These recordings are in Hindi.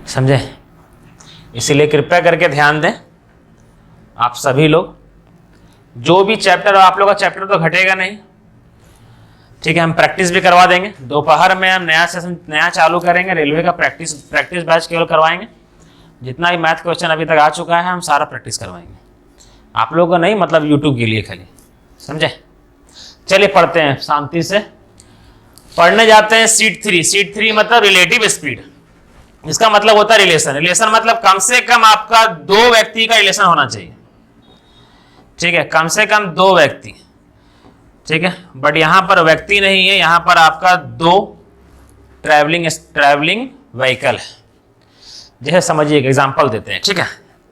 समझे? इसीलिए कृपया करके ध्यान दें आप सभी लोग, जो भी चैप्टर, आप लोग का चैप्टर तो घटेगा नहीं, ठीक है। हम प्रैक्टिस भी करवा देंगे। दोपहर में हम नया सेशन नया चालू करेंगे, रेलवे का प्रैक्टिस बैच केवल करवाएंगे। जितना भी मैथ क्वेश्चन अभी तक आ चुका है हम सारा प्रैक्टिस करवाएंगे आप लोगों को, नहीं मतलब यूट्यूब के लिए खाली, समझे? चलिए पढ़ते हैं, शांति से पढ़ने जाते हैं। सीट 3 मतलब रिलेटिव स्पीड। इसका मतलब होता है रिलेशन मतलब कम से कम आपका 2 व्यक्ति का रिलेशन होना चाहिए, ठीक है, कम से कम 2 व्यक्ति, ठीक है। बट यहां पर व्यक्ति नहीं है, यहां पर आपका 2 ट्रैवलिंग व्हीकल है। जैसे समझिए एक एग्जांपल देते हैं, ठीक है,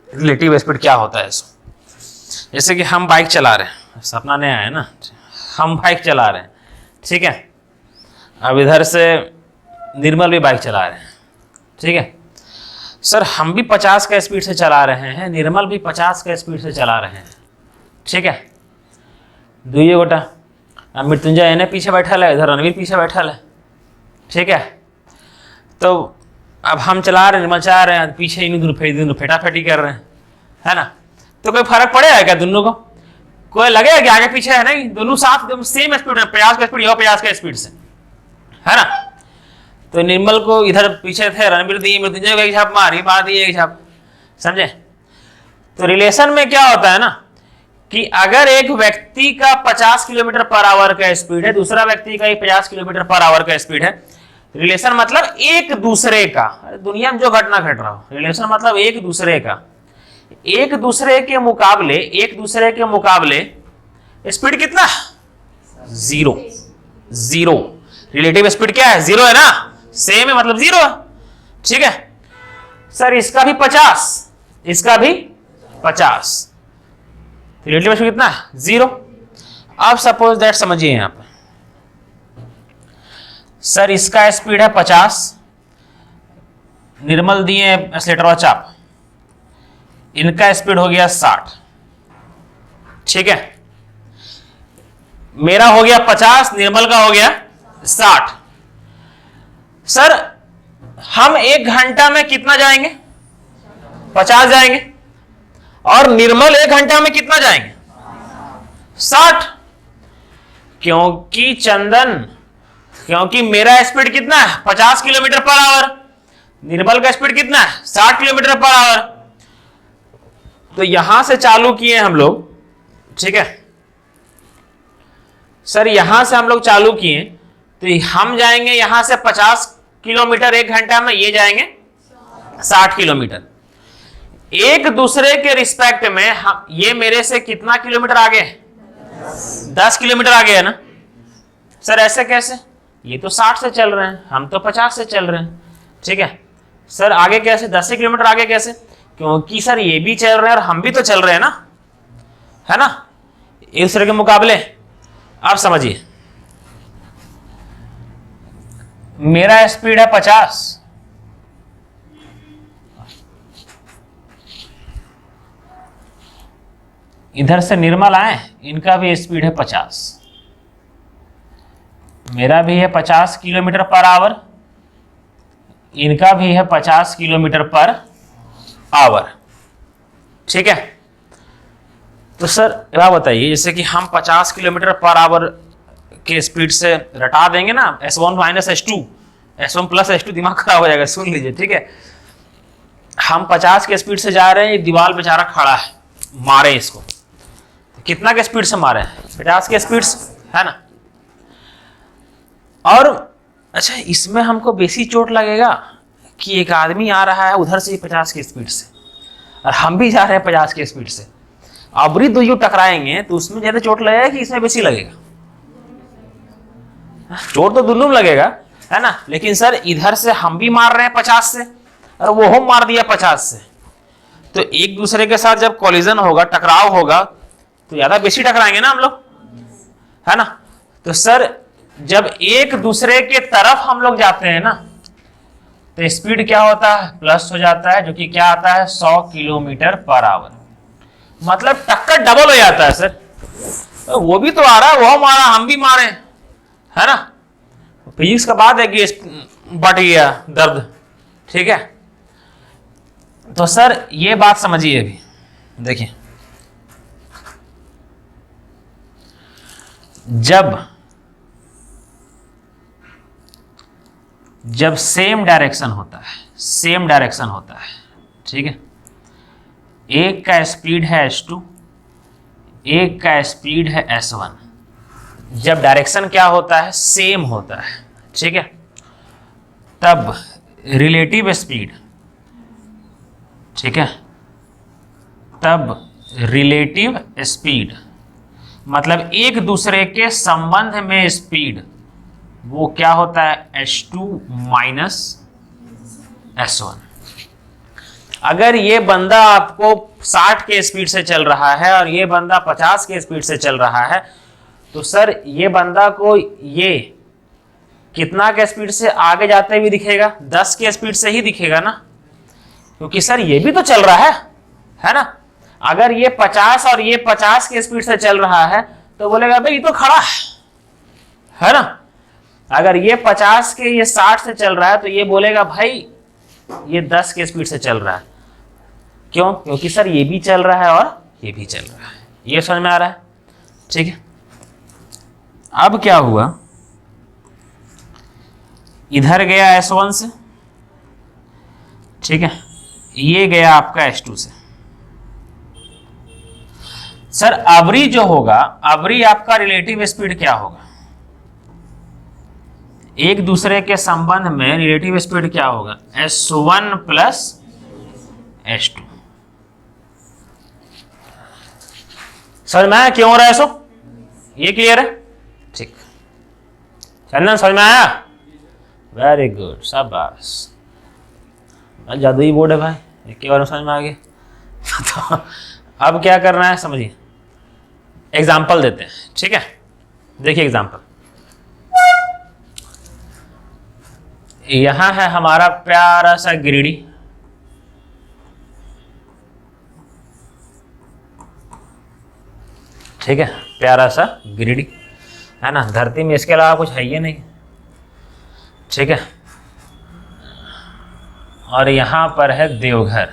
रिलेटिव स्पीड क्या होता है इसको। जैसे कि हम बाइक चला रहे हैं, सपना नया है ना, हम बाइक चला रहे हैं, ठीक है। अब इधर से निर्मल भी बाइक चला रहे हैं, ठीक है। सर हम भी 50 का स्पीड से चला रहे हैं, निर्मल भी 50 का स्पीड से चला रहे हैं, ठीक है। दुइये गोटा, अब मृत्युंजय इन्हें पीछे बैठल है, इधर रणवीर पीछे बैठल है, ठीक है। तो अब हम चला रहे हैं, निर्मल चला रहे हैं, पीछे इन दोनों फेटाफेटी कर रहे हैं, है ना। तो कोई फर्क पड़ेगा क्या दोनों को? कोई लगेगा कि आगे पीछे है? नहीं, दोनों साथ सेम स्पीड में, 50 का स्पीड या 50 का स्पीड से, है ना। तो निर्मल को इधर पीछे थे, रणवीर दिए, मृत्युंजय को एक छाप मारी, मार दिए एक छाप, समझे? तो रिलेशन में क्या होता है ना कि अगर एक व्यक्ति का 50 किलोमीटर पर आवर का स्पीड है, दूसरा व्यक्ति का 50 किलोमीटर पर आवर का स्पीड है, रिलेशन मतलब एक दूसरे का, दुनिया में जो घटना घट रहा हो, रिलेशन मतलब एक दूसरे का, एक दूसरे के मुकाबले स्पीड कितना? 0। रिलेटिव स्पीड क्या है? 0 है ना, सेम है मतलब 0 है, ठीक है। सर इसका भी 50, इसका भी 50, रिलेटिव स्पीड कितना? 0। अब सपोज दैट समझिए यहां पर, सर इसका स्पीड है 50, निर्मल दिए एक्सीलरेटर चाप, इनका स्पीड हो गया 60, ठीक है। मेरा हो गया 50, निर्मल का हो गया 60। सर हम 1 घंटा में कितना जाएंगे? 50 जाएंगे। और निर्मल 1 घंटा में कितना जाएंगे? 60। क्योंकि मेरा स्पीड कितना है? 50 किलोमीटर पर आवर, निर्मल का स्पीड कितना है? 60 किलोमीटर पर आवर। तो यहां से चालू किए हम लोग, ठीक है। सर यहां से हम लोग चालू किए तो हम जाएंगे यहां से 50 किलोमीटर 1 घंटा में, ये जाएंगे 60 किलोमीटर। एक दूसरे के रिस्पेक्ट में हम, ये मेरे से कितना किलोमीटर आगे है? 10 किलोमीटर आगे है ना। सर ऐसे कैसे? ये तो 60 से चल रहे हैं, हम तो 50 से चल रहे हैं, ठीक है। सर आगे कैसे? 10 किलोमीटर आगे कैसे? क्योंकि सर ये भी चल रहे हैं और हम भी तो चल रहे हैं ना, है ना, एक दूसरे के मुकाबले। आप समझिए, मेरा स्पीड है 50, इधर से निर्मल आए, इनका भी स्पीड है 50, मेरा भी है 50 किलोमीटर पर आवर, इनका भी है 50 किलोमीटर पर आवर, ठीक है। तो सर क्या बताइए, जैसे कि हम 50 किलोमीटर पर आवर के स्पीड से रटा देंगे ना, S1 minus S2, S1 plus S2, दिमाग खराब हो जाएगा, सुन लीजिए, ठीक है। हम 50 के स्पीड से जा रहे हैं, ये दीवार बेचारा खड़ा है, मारे इसको, तो कितना के स्पीड से मारे हैं? 50 के स्पीड से, है ना। और अच्छा, इसमें हमको बेसी चोट लगेगा कि एक आदमी आ रहा है उधर से 50 की स्पीड से और हम भी जा रहे हैं 50 की स्पीड से, अबरी दो टकराएंगे तो उसमें ज्यादा चोट लगेगा कि इसमें बेसी लगेगा? चोट तो दोनों में लगेगा, है ना। लेकिन सर इधर से हम भी मार रहे हैं 50 से और वो हम मार दिया 50 से, तो एक दूसरे के साथ जब कोलिजन होगा, टकराव होगा, तो ज्यादा बेसी टकराएंगे ना हम लोग, है ना। तो सर जब एक दूसरे के तरफ हम लोग जाते हैं ना, तो स्पीड क्या होता है? प्लस हो जाता है, जो कि क्या आता है? 100 किलोमीटर पर आवर। मतलब टक्कर डबल हो जाता है सर, तो वो भी तो आ रहा है, वो मारा, हम भी मारे, है ना। फिजिक्स का बात है कि बढ़ गया दर्द, ठीक है। तो सर ये बात समझिए अभी, देखिए जब सेम डायरेक्शन होता है, सेम डायरेक्शन होता है, ठीक है, एक का स्पीड है s2, एक का स्पीड है s1, जब डायरेक्शन क्या होता है, सेम होता है, ठीक है, तब रिलेटिव स्पीड, ठीक है, तब रिलेटिव स्पीड मतलब एक दूसरे के संबंध में स्पीड, वो क्या होता है, s2 माइनस s1। अगर ये बंदा आपको 60 के स्पीड से चल रहा है और ये बंदा 50 के स्पीड से चल रहा है, तो सर ये बंदा को ये कितना के स्पीड से आगे जाते हुए दिखेगा, 10 के स्पीड से ही दिखेगा ना, क्योंकि सर ये भी तो चल रहा है ना। अगर ये 50 और ये 50 के स्पीड से चल रहा है तो बोलेगा भाई ये तो खड़ा है ना। अगर ये 50 के ये 60 से चल रहा है तो ये बोलेगा भाई ये 10 के स्पीड से चल रहा है। क्यों? क्योंकि सर ये भी चल रहा है और ये भी चल रहा है। ये समझ में आ रहा है? ठीक है। अब क्या हुआ, इधर गया S1 से, ठीक है, ये गया आपका S2 से। सर अबरी जो होगा, अबरी आपका रिलेटिव स्पीड क्या होगा, एक दूसरे के संबंध में रिलेटिव स्पीड क्या होगा, S1 प्लस S2। समझ में आया क्यों हो रहा है सो? ये क्लियर है? ठीक, चंदन समझ में आया? वेरी गुड, शाबाश। जादुई बोर्ड है भाई, एक के बार में समझ में आ गया। तो अब क्या करना है समझिए, एग्जाम्पल देते हैं, ठीक है। देखिए एग्जाम्पल, यहां है हमारा प्यारा सा गिरिडी, ठीक है, प्यारा सा गिरिडी है ना, धरती में इसके अलावा कुछ है ही नहीं, ठीक है। और यहां पर है देवघर,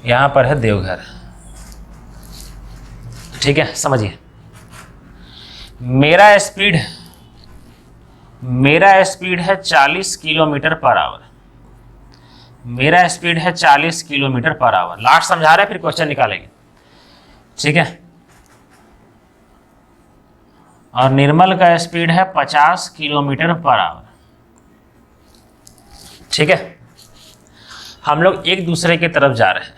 यहां पर है देवघर, ठीक है। समझिए, मेरा स्पीड है 40 किलोमीटर पर आवर, मेरा स्पीड है 40 किलोमीटर पर आवर। लास्ट समझा रहे हैं, फिर क्वेश्चन निकालेंगे, ठीक है। और निर्मल का स्पीड है 50 किलोमीटर पर आवर, ठीक है। हम लोग एक दूसरे की तरफ जा रहे हैं,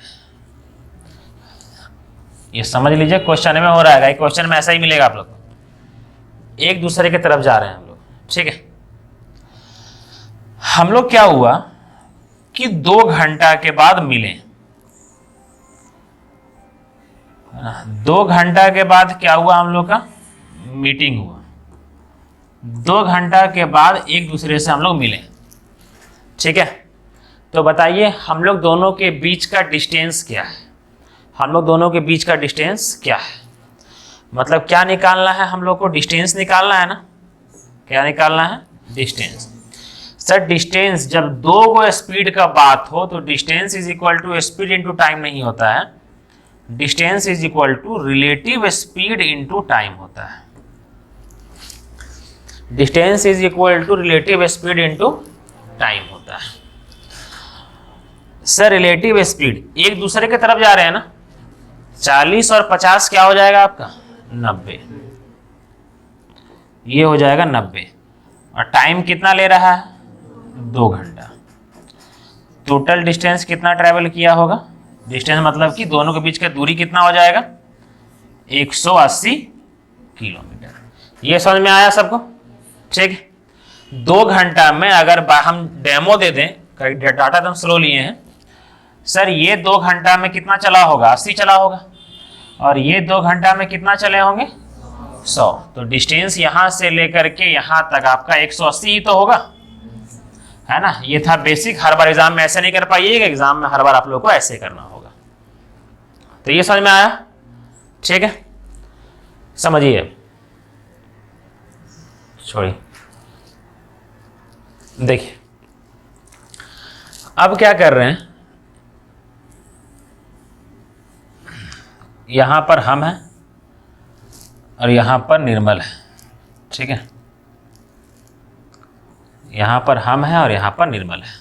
ये समझ लीजिए क्वेश्चन में हो रहा है, क्वेश्चन में ऐसा ही मिलेगा आप लोग को, एक दूसरे की तरफ जा रहे हैं हम लोग, ठीक है। हम लोग क्या हुआ कि 2 घंटा के बाद मिले, 2 घंटा के बाद क्या हुआ, हम लोग का मीटिंग हुआ, 2 घंटा के बाद एक दूसरे से हम लोग मिले, ठीक है। तो बताइए हम लोग दोनों के बीच का डिस्टेंस क्या है, हम लोग दोनों के बीच का डिस्टेंस क्या है, मतलब क्या निकालना है हम लोग को, डिस्टेंस निकालना है ना। क्या निकालना है? डिस्टेंस। सर डिस्टेंस जब दो गो स्पीड का बात हो तो distance is equal to speed into time नहीं होता है, distance is equal to relative speed into time होता है। Distance is equal to relative speed into time होता है। सर रिलेटिव स्पीड एक दूसरे की तरफ जा रहे हैं ना, 40 और 50 क्या हो जाएगा आपका 90, ये हो जाएगा 90। और टाइम कितना ले रहा है 2 घंटा। टोटल डिस्टेंस कितना ट्रेवल किया होगा, डिस्टेंस मतलब कि दोनों के बीच का दूरी कितना हो जाएगा 180 किलोमीटर। ये समझ में आया सबको? ठीक। 2 घंटा में अगर हम डेमो दे दें, डाटा तो हम स्लो लिए हैं, सर ये 2 घंटा में कितना चला होगा 80 चला होगा, और ये 2 घंटा में कितना चले होंगे 100। तो डिस्टेंस यहां से लेकर के यहां तक आपका 180 ही तो होगा, है ना। ये था बेसिक, हर बार एग्जाम में ऐसे नहीं कर पाइएगा, एग्जाम में हर बार आप लोग को ऐसे करना होगा। तो ये समझ में आया? ठीक है, समझिए, छोड़िए। देखिए अब क्या कर रहे हैं, यहां पर हम हैं और यहां पर निर्मल है, ठीक है, यहां पर हम हैं और यहां पर निर्मल है,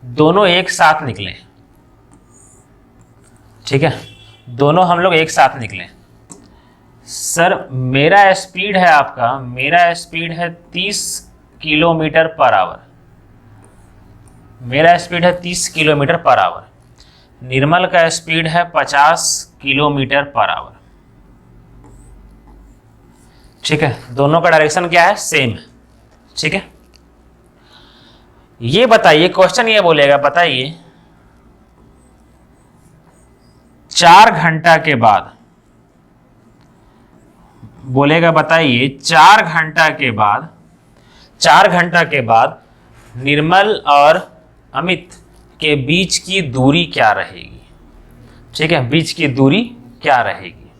दोनों एक साथ निकले, ठीक है, दोनों हम लोग एक साथ निकले। सर मेरा स्पीड है आपका, मेरा स्पीड है 30 किलोमीटर पर आवर, मेरा स्पीड है 30 किलोमीटर पर आवर, निर्मल का स्पीड है 50 किलोमीटर पर आवर, ठीक है, दोनों का डायरेक्शन क्या है, सेम है, ठीक है। ये बताइए, क्वेश्चन ये बोलेगा, बताइए 4 घंटा के बाद, बोलेगा बताइए 4 घंटा के बाद, 4 घंटा के बाद निर्मल और अमित के बीच की दूरी क्या रहेगी, ठीक है, बीच की दूरी क्या रहेगी।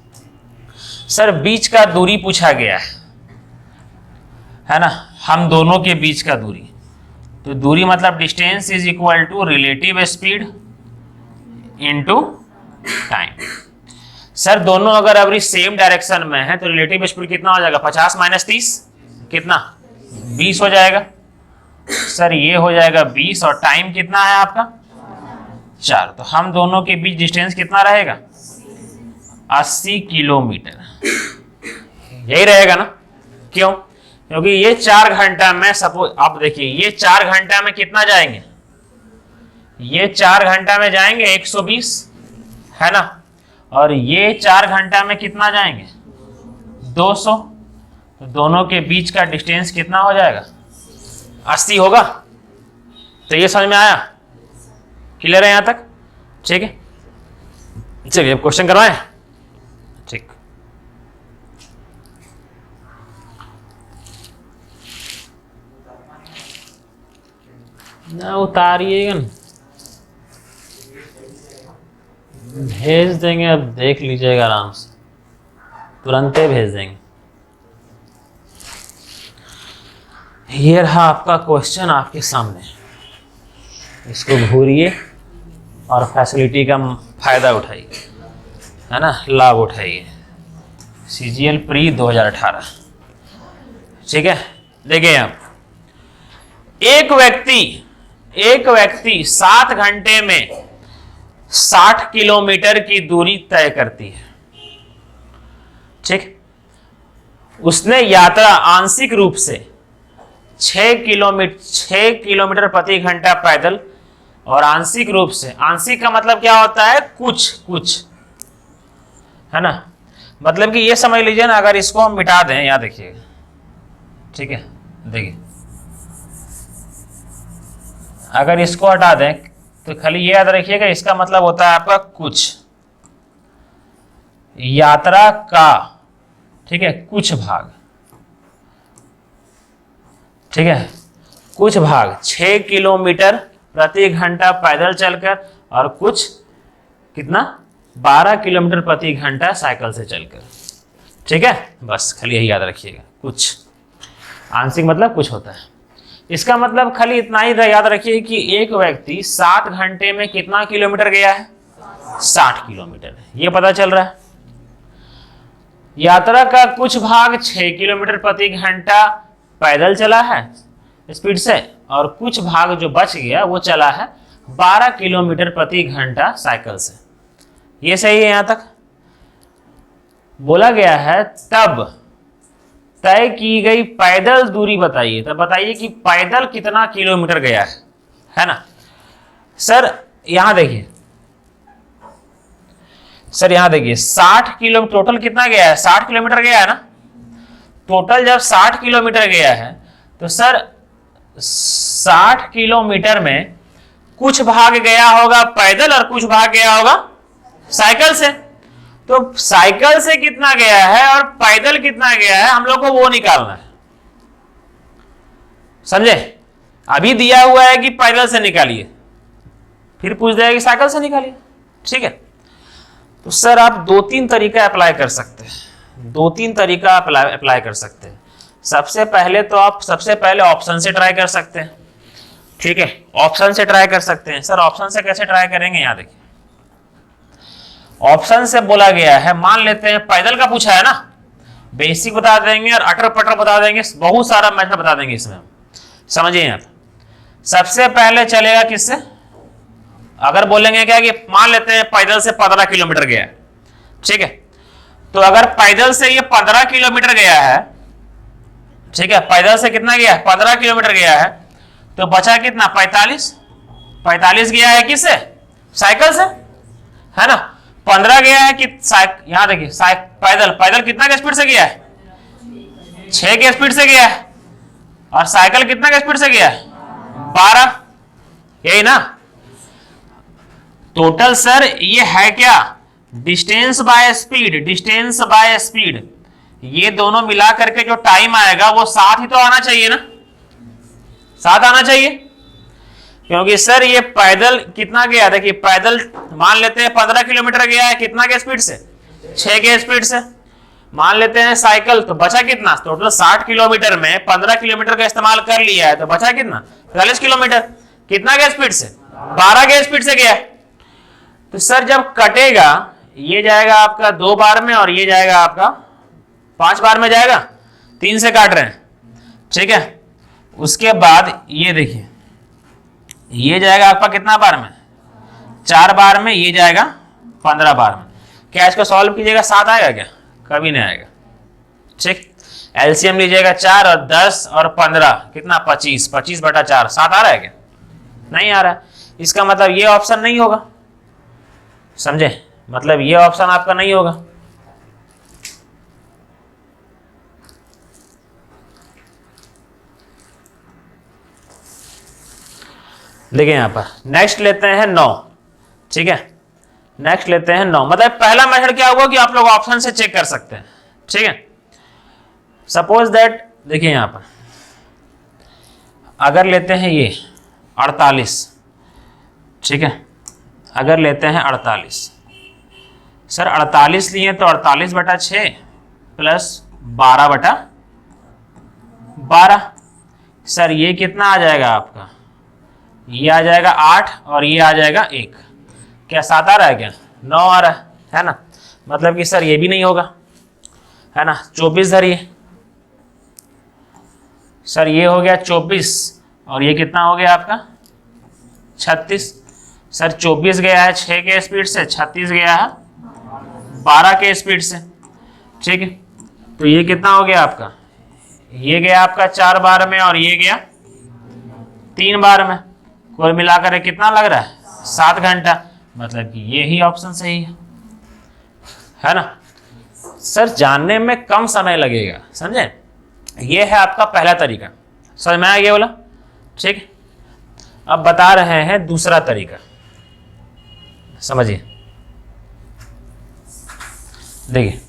सर बीच का दूरी पूछा गया है ना, हम दोनों के बीच का दूरी, तो दूरी मतलब distance is equal to relative speed into time. Sir दोनों अगर अभी सेम डायरेक्शन में है तो रिलेटिव स्पीड कितना हो जाएगा, 50 माइनस 30 कितना, 20 हो जाएगा। सर ये हो जाएगा 20 और टाइम कितना है आपका 4, तो हम दोनों के बीच डिस्टेंस कितना रहेगा, 80 किलोमीटर, यही रहेगा ना। क्यों, क्योंकि ये 4 घंटा में, सपोज आप देखिए ये 4 घंटा में कितना जाएंगे, ये 4 घंटा में जाएंगे 120, है ना, और ये 4 घंटा में कितना जाएंगे 200, तो दोनों के बीच का डिस्टेंस कितना हो जाएगा 80 होगा। तो ये समझ में आया, क्लियर है यहां तक, ठीक है। चलिए अब क्वेश्चन करवाएं, ठीक। ना उतारिएगा ना, भेज देंगे, अब देख लीजिएगा आराम से, तुरंत ही भेज देंगे। ये रहा आपका क्वेश्चन आपके सामने, इसको घूरिए और फैसिलिटी का फायदा उठाइए, है ना, लाभ उठाइए। CGL प्री 2018, ठीक है। देखिए आप, एक व्यक्ति 7 घंटे में 60 किलोमीटर की दूरी तय करती है, ठीक। उसने यात्रा आंशिक रूप से 6 किलोमीटर प्रति घंटा पैदल और आंशिक रूप से, आंशिक का मतलब क्या होता है, कुछ, है ना, मतलब कि ये समझ लीजिए ना, अगर इसको हम मिटा दें, यहां देखिएगा, ठीक है, देखिए अगर इसको हटा दें तो खाली ये याद रखिएगा, इसका मतलब होता है आपका कुछ, यात्रा का, ठीक है, कुछ भाग, ठीक है, कुछ भाग 6 किलोमीटर प्रति घंटा पैदल चलकर और कुछ कितना 12 किलोमीटर प्रति घंटा साइकिल से चलकर, ठीक है। बस खाली यही याद रखिएगा, कुछ, आंशिक मतलब कुछ होता है। इसका मतलब खाली इतना ही याद रखिए कि एक व्यक्ति 7 घंटे में कितना किलोमीटर गया है, 60 किलोमीटर, ये पता चल रहा है। यात्रा का कुछ भाग 6 किलोमीटर प्रति घंटा पैदल चला है स्पीड से, और कुछ भाग जो बच गया वो चला है 12 किलोमीटर प्रति घंटा साइकिल से। ये सही है, यहां तक बोला गया है। तब तय की गई पैदल दूरी बताइए, तब बताइए कि पैदल कितना किलोमीटर गया है ना। सर यहां देखिए, सर यहां देखिए 60 किलोमीटर टोटल कितना गया है, 60 किलोमीटर गया है ना। टोटल जब 60 किलोमीटर गया है तो सर 60 किलोमीटर में कुछ भाग गया होगा पैदल और कुछ भाग गया होगा साइकिल से। तो साइकिल से कितना गया है और पैदल कितना गया है, हम लोग को वो निकालना है, समझे। अभी दिया हुआ है कि पैदल से निकालिए, फिर पूछ देगा कि साइकिल से निकालिए, ठीक है। तो सर आप 2-3 तरीका अप्लाई कर सकते हैं, 2-3 तरीका अप्लाई कर सकते हैं। सबसे पहले तो आप सबसे पहले ऑप्शन से ट्राई कर सकते हैं। ठीक है, ऑप्शन से ट्राई कर सकते हैं। सर ऑप्शन से कैसे ट्राई करेंगे, यहाँ देखिए ऑप्शन से बोला गया है, मान लेते हैं पैदल का पूछा है ना, बेसिक बता देंगे और अटर पटर बता देंगे, बहुत सारा मेथड बता देंगे इसमें। समझिए यहाँ पे सबसे पहले चलेगा किससे, अगर बोलेंगे क्या कि मान लेते हैं पैदल से 15 किलोमीटर गया, ठीक है, तो अगर पैदल से ये 15 किलोमीटर गया है, ठीक है, पैदल से कितना गया, 15 किलोमीटर गया है, तो बचा कितना, 45 गया है किससे, साइकिल से, है ना। 15 गया है कि यहां देखिए पैदल कितना के स्पीड से गया है, 6 के स्पीड से गया है, और साइकिल कितना के स्पीड से गया है, 12, यही ना। टोटल सर ये है क्या, डिस्टेंस बाय स्पीड, ये दोनों मिला करके जो टाइम आएगा वो साथ ही तो आना चाहिए ना, साथ आना चाहिए, क्योंकि सर ये पैदल कितना गया, देखिए पैदल मान लेते हैं 15 किलोमीटर गया है, कितना के स्पीड से, 6 के स्पीड से। मान लेते हैं साइकिल, तो बचा कितना, टोटल 60 किलोमीटर में 15 किलोमीटर का इस्तेमाल कर लिया है, तो बचा कितना, 40 किलोमीटर, कितना के स्पीड से, 12 के स्पीड से गया। तो सर जब कटेगा, ये जाएगा आपका 2 बार में और ये जाएगा आपका 5 बार में जाएगा, 3 से काट रहे हैं, ठीक है। उसके बाद ये देखिए ये जाएगा आपका कितना बार में, 4 बार में, ये जाएगा 15 बार में। क्या इसको सॉल्व कीजिएगा 7 आएगा क्या, कभी नहीं आएगा, ठीक। एलसीएम लीजिएगा 4 और 10 और 15 कितना, 25 बटा 4, 7 आ रहा है क्या, नहीं आ रहा है। इसका मतलब ये ऑप्शन नहीं होगा, समझे, मतलब ये ऑप्शन आपका नहीं होगा। देखिए यहां पर नेक्स्ट लेते हैं 9, ठीक है, नेक्स्ट लेते हैं 9, मतलब पहला मेथड क्या होगा कि आप लोग ऑप्शन से चेक कर सकते हैं, ठीक है। सपोज दैट देखिए यहां पर अगर लेते हैं ये 48, ठीक है, अगर लेते हैं 48, सर 48 लिए तो 48 बटा 6 प्लस 12 बटा 12, सर ये कितना आ जाएगा आपका, ये आ जाएगा 8 और ये आ जाएगा 1, क्या 7 आ रहा है क्या, 9 आ रहा है ना। मतलब कि सर ये भी नहीं होगा, है ना। 24 धरिए, सर ये हो गया 24 और ये कितना हो गया आपका 36, सर 24 गया है 6 के स्पीड से, 36 गया है 12 के स्पीड से, ठीक है। तो ये कितना हो गया आपका, ये गया आपका 4 बार में और ये गया 3 बार में, कुल मिलाकर कितना लग रहा है 7 घंटा, मतलब कि ये ही ऑप्शन सही है ना। सर जानने में कम समय लगेगा, समझे, ये है आपका पहला तरीका, समझ में आ गया बोला, ठीक। अब बता रहे हैं दूसरा तरीका, समझिए। देखिए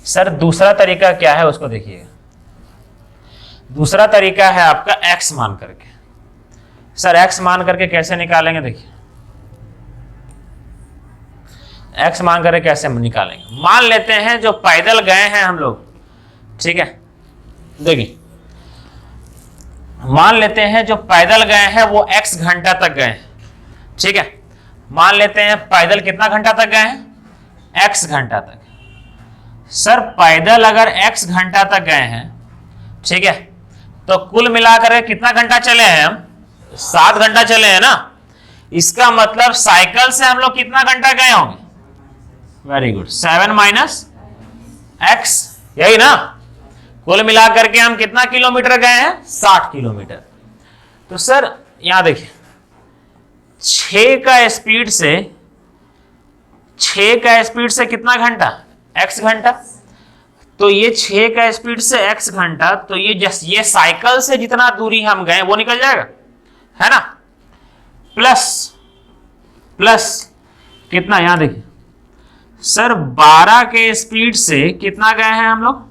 सर दूसरा तरीका क्या है उसको देखिएगा। दूसरा तरीका है आपका x मान करके। सर x मान करके कैसे निकालेंगे, देखिए x मान करके कैसे निकालेंगे। मान लेते हैं जो पैदल गए हैं हम लोग, ठीक है, देखिए मान लेते हैं जो पैदल गए हैं वो x घंटा तक गए हैं, ठीक है। मान लेते हैं पैदल कितना घंटा तक गए हैं, x घंटा तक। सर पैदल अगर x घंटा तक गए हैं, ठीक है, तो कुल मिलाकर कितना घंटा चले हैं हम, 7 घंटा चले हैं ना। इसका मतलब साइकिल से हम लोग कितना घंटा गए होंगे, वेरी गुड, 7 माइनस x, यही ना। कुल मिलाकर के हम कितना किलोमीटर गए हैं, 60 किलोमीटर। तो सर यहां देखिए 6 का स्पीड से कितना घंटा, x घंटा। तो ये 6 का स्पीड से x घंटा, तो ये साइकिल से जितना दूरी हम गए वो निकल जाएगा, है ना। प्लस कितना, यहां देखिए सर 12 के स्पीड से कितना गए हैं हम लोग,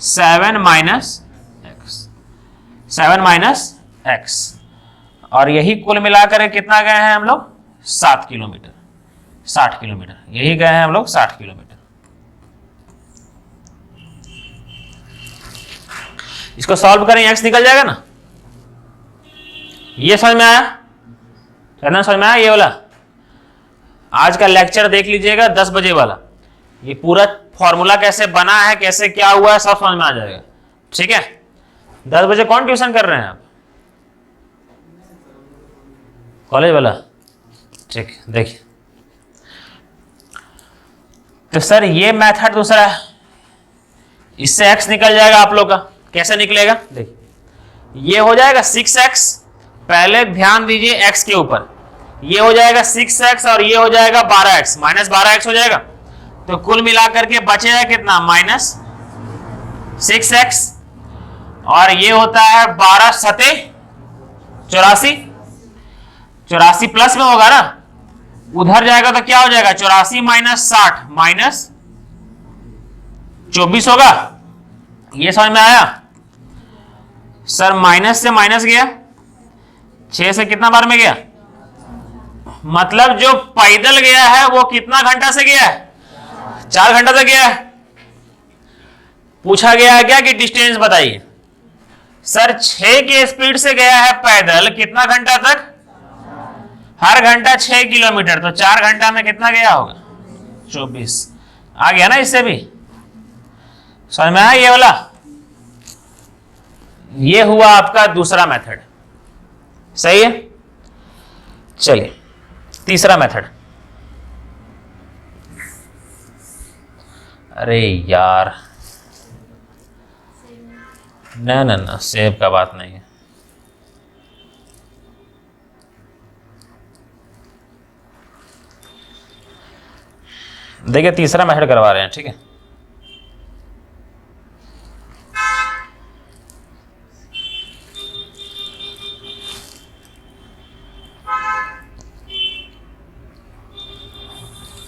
7 माइनस x, और यही कुल मिलाकर कितना गए हैं हम लोग, 60 किलोमीटर, यही गए हैं हम लोग 60 किलोमीटर। इसको सॉल्व करें x निकल जाएगा ना, ये समझ में आया? कहना समझ में आया ये वाला? आज का लेक्चर देख लीजिएगा 10 बजे वाला, ये पूरा फॉर्मूला कैसे बना है, कैसे क्या हुआ है, सब समझ में आ जाएगा। ठीक है, 10 बजे कौन ट्यूशन कर रहे हैं आप? कॉलेज वाला? ठीक, देखिए तो सर ये मेथड दूसरा है, इससे x निकल जाएगा आप लोग का। कैसे निकलेगा? देखिए ये हो जाएगा 6x, पहले ध्यान दीजिए x के ऊपर, ये हो जाएगा 6x और ये हो जाएगा 12x, माइनस 12x हो जाएगा। तो कुल मिलाकर के बचेगा कितना? माइनस 6x, और ये होता है 12 सते 84, 84 प्लस में होगा ना, उधर जाएगा तो क्या हो जाएगा? 84 माइनस 60 माइनस 24 होगा। ये समझ में आया? सर माइनस से माइनस गया, 6 से कितना बार में गया? मतलब जो पैदल गया है वो कितना घंटा से गया है? 4 घंटा से गया है। पूछा गया है क्या कि डिस्टेंस बताइए। सर 6 के स्पीड से गया है पैदल, कितना घंटा तक? हर घंटा 6 किलोमीटर, तो 4 घंटा में कितना गया होगा? 24। आ गया ना इससे भी? समझ में आया ये वाला? ये हुआ आपका दूसरा मेथड, सही है। चलिए तीसरा मेथड। अरे यार ना ना ना, सेव का बात नहीं है। देखिए तीसरा मेथड करवा रहे हैं, ठीक है।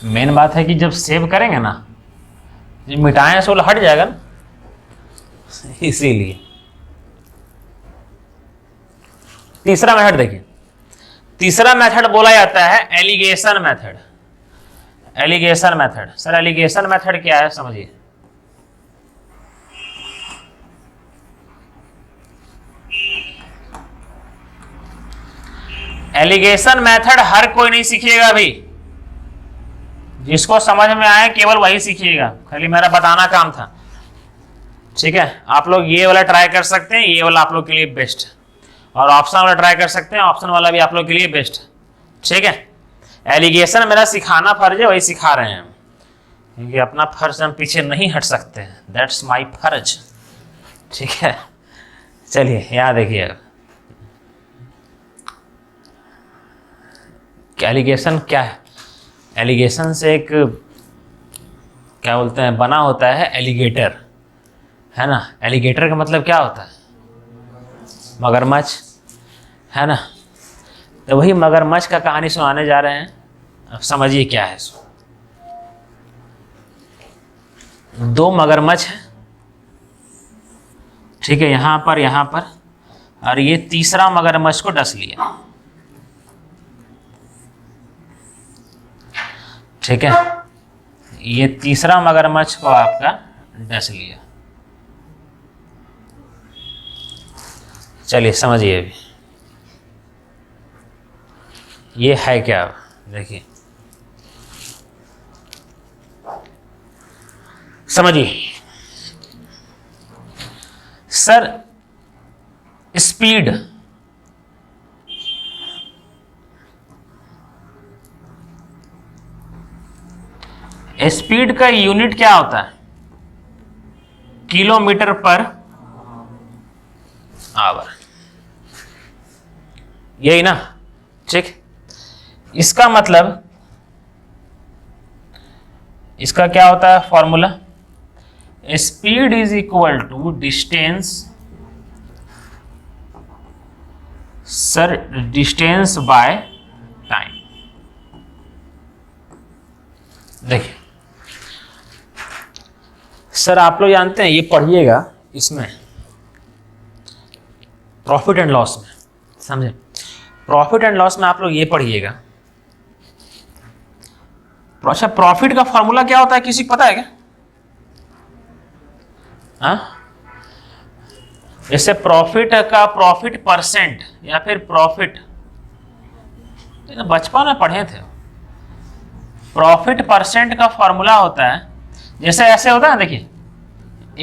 मेन बात है कि जब सेव करेंगे ना, जब मिटाएं सोल हट जाएगा ना, इसीलिए। तीसरा मेथड देखिए, तीसरा मेथड बोला जाता है alligation method. Alligation method, sir alligation method क्या है समझिए। एलिगेशन मेथड हर कोई नहीं सीखिएगा अभी, जिसको समझ में आए केवल वही सीखिएगा, खाली मेरा बताना काम था। ठीक है, आप लोग ये वाला ट्राई कर सकते हैं, ये वाला आप लोग के लिए बेस्ट, और ऑप्शन वाला ट्राई कर सकते हैं, ऑप्शन वाला भी आप लोग के लिए बेस्ट। ठीक है, एलिगेशन मेरा सिखाना फर्ज है, वही सिखा रहे हैं, क्योंकि अपना फर्ज हम पीछे नहीं हट सकते, दैट्स माई फर्ज। ठीक है, चलिए यहाँ देखिए एलिगेशन क्या है। एलिगेशन से एक क्या बोलते हैं बना होता है एलिगेटर, है ना। एलिगेटर का मतलब क्या होता है? मगरमच्छ, है ना। तो वही मगरमच्छ का कहानी सुनाने जा रहे हैं, अब समझिए क्या है। दो मगरमच्छ है, ठीक है, यहाँ पर, और ये तीसरा मगरमच्छ को डस लिया। ठीक है, ये तीसरा मगरमच्छ को आपका डस लिया। चलिए समझिए अभी ये है क्या, देखिए समझिए। सर स्पीड, स्पीड का यूनिट क्या होता है? किलोमीटर पर आवर, यही ना। ठीक, इसका मतलब इसका क्या होता है formula? Speed is equal to distance, sir distance by time. देखिए सर आप लोग जानते हैं, ये पढ़िएगा इसमें प्रॉफिट एंड लॉस में, समझे। प्रॉफिट एंड लॉस में आप लोग ये पढ़िएगा। अच्छा, प्रॉफिट का फॉर्मूला क्या होता है, किसी को पता है क्या? हाँ, जैसे प्रॉफिट का प्रॉफिट परसेंट या फिर प्रॉफिट, बचपन में पढ़े थे, प्रॉफिट परसेंट का फॉर्मूला होता है जैसे ऐसे होता है, देखिए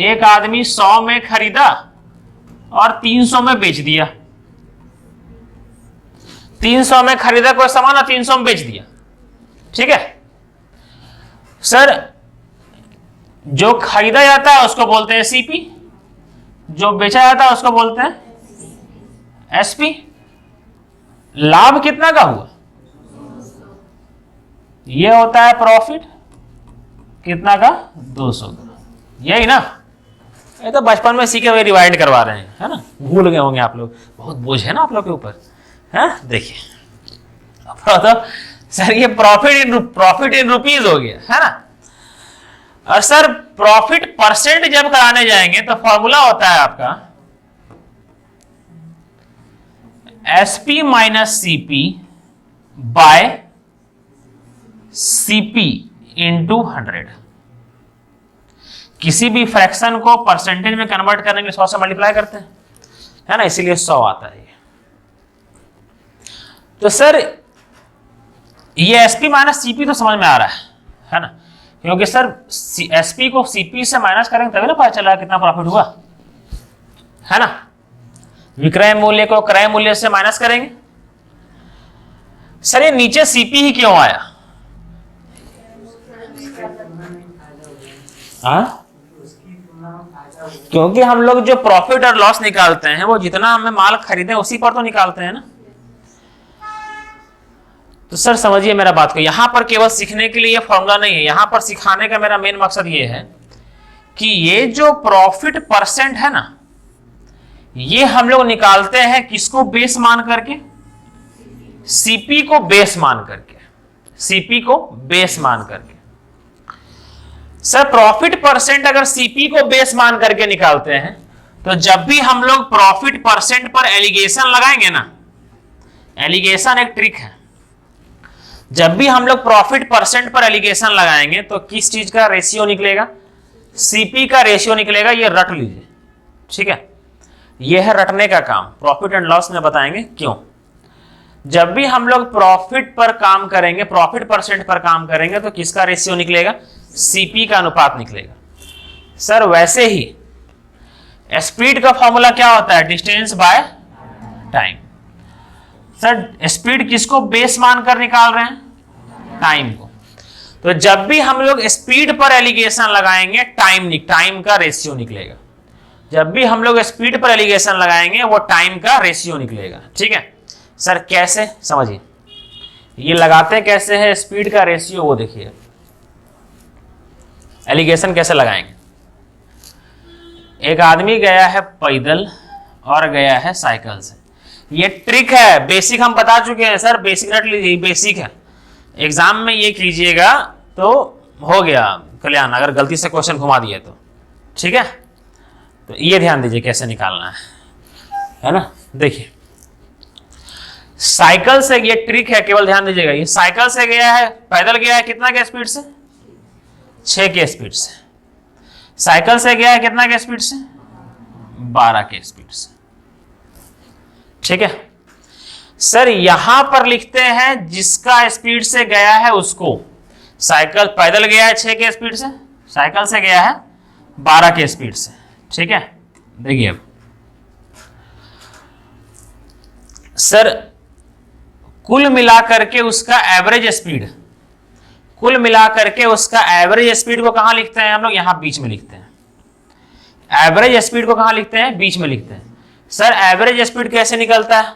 एक आदमी 100 में खरीदा और 300 में बेच दिया, 300 में खरीदा कोई सामान और 300 में बेच दिया, ठीक है सर। जो खरीदा जाता है उसको बोलते हैं सीपी, जो बेचा जाता है उसको बोलते हैं एसपी। लाभ कितना का हुआ, यह होता है प्रॉफिट कितना का, 200 का, यही ना। ये तो बचपन में सीखे हुए डिवाइड करवा रहे हैं, है ना, भूल गए होंगे आप लोग, बहुत बोझ है ना आप लोग के ऊपर, है। देखिए तो सर ये प्रॉफिट इन रुपीज हो गया, है ना। और सर प्रॉफिट परसेंट जब कराने जाएंगे तो फॉर्मूला होता है आपका SP minus CP by CP into 100। किसी भी फ्रैक्शन को परसेंटेज में कन्वर्ट करने के लिए 100 से मल्टीप्लाई करते हैं, है ना, इसीलिए 100 आता है। तो सर ये एसपी माइनस सीपी तो समझ में आ रहा है ना, क्योंकि सर एसपी को सीपी से माइनस करेंगे तभी ना पता चला कितना प्रॉफिट हुआ, है ना। विक्रय मूल्य को क्रय मूल्य से माइनस करेंगे। सर ये नीचे सीपी ही क्यों आया, क्योंकि हम लोग जो प्रॉफिट और लॉस निकालते हैं वो जितना हमें माल खरीदे उसी पर तो निकालते हैं ना। तो सर समझिए मेरा बात को, यहां पर केवल सीखने के लिए ये फॉर्मूला नहीं है, यहां पर सिखाने का मेरा मेन मकसद ये है कि ये जो प्रॉफिट परसेंट है ना, ये हम लोग निकालते हैं किसको बेस मान करके, सीपी को बेस मान करके, सीपी को बेस मान करके। सर प्रॉफिट परसेंट अगर सीपी को बेस मान करके निकालते हैं तो जब भी हम लोग प्रॉफिट परसेंट पर एलिगेशन लगाएंगे ना, एलिगेशन एक ट्रिक है, जब भी हम लोग प्रॉफिट परसेंट पर एलिगेशन लगाएंगे तो किस चीज का रेशियो निकलेगा, सीपी का रेशियो निकलेगा। ये रट लीजिए, ठीक है, ये है रटने का काम, प्रॉफिट एंड लॉस में बताएंगे क्यों। जब भी हम लोग प्रॉफिट पर काम करेंगे, प्रॉफिट परसेंट पर काम करेंगे तो किसका रेशियो निकलेगा, सीपी का अनुपात निकलेगा। सर वैसे ही स्पीड का फॉर्मूला क्या होता है, distance by time. Sir speed किसको बेस मानकर निकाल रहे हैं, टाइम को। तो जब भी हम लोग स्पीड पर एलिगेशन लगाएंगे टाइम का रेशियो निकलेगा, जब भी हम लोग स्पीड पर एलिगेशन लगाएंगे वो टाइम का रेशियो निकलेगा, ठीक है। सर कैसे, समझिए ये लगाते कैसे है स्पीड का रेशियो, वो देखिए एलिगेशन कैसे लगाएंगे। एक आदमी गया है पैदल और गया है साइकिल से, ये ट्रिक है, बेसिक हम बता चुके हैं सर, बेसिक रट लीजिए, बेसिक है, एग्जाम में ये कीजिएगा तो हो गया कल्याण, अगर गलती से क्वेश्चन घुमा दिए तो, ठीक है। तो ये ध्यान दीजिए कैसे निकालना है ना। देखिए साइकिल से, ये ट्रिक है, केवल ध्यान दीजिएगा, ये साइकिल से गया है, पैदल गया है कितना के स्पीड से, 6 के स्पीड से, साइकिल से गया है कितना के स्पीड से, 12 के स्पीड से, ठीक है। सर यहां पर लिखते हैं जिसका स्पीड से गया है उसको, साइकिल पैदल गया है 6 के स्पीड से, साइकिल से गया है 12 के स्पीड से, ठीक है। देखिए अब सर कुल मिलाकर के उसका एवरेज स्पीड, कुल मिलाकर के उसका एवरेज स्पीड को कहां लिखते हैं हम लोग, यहां बीच में लिखते हैं। एवरेज स्पीड को कहां लिखते हैं, बीच में लिखते हैं। सर एवरेज स्पीड कैसे निकलता है,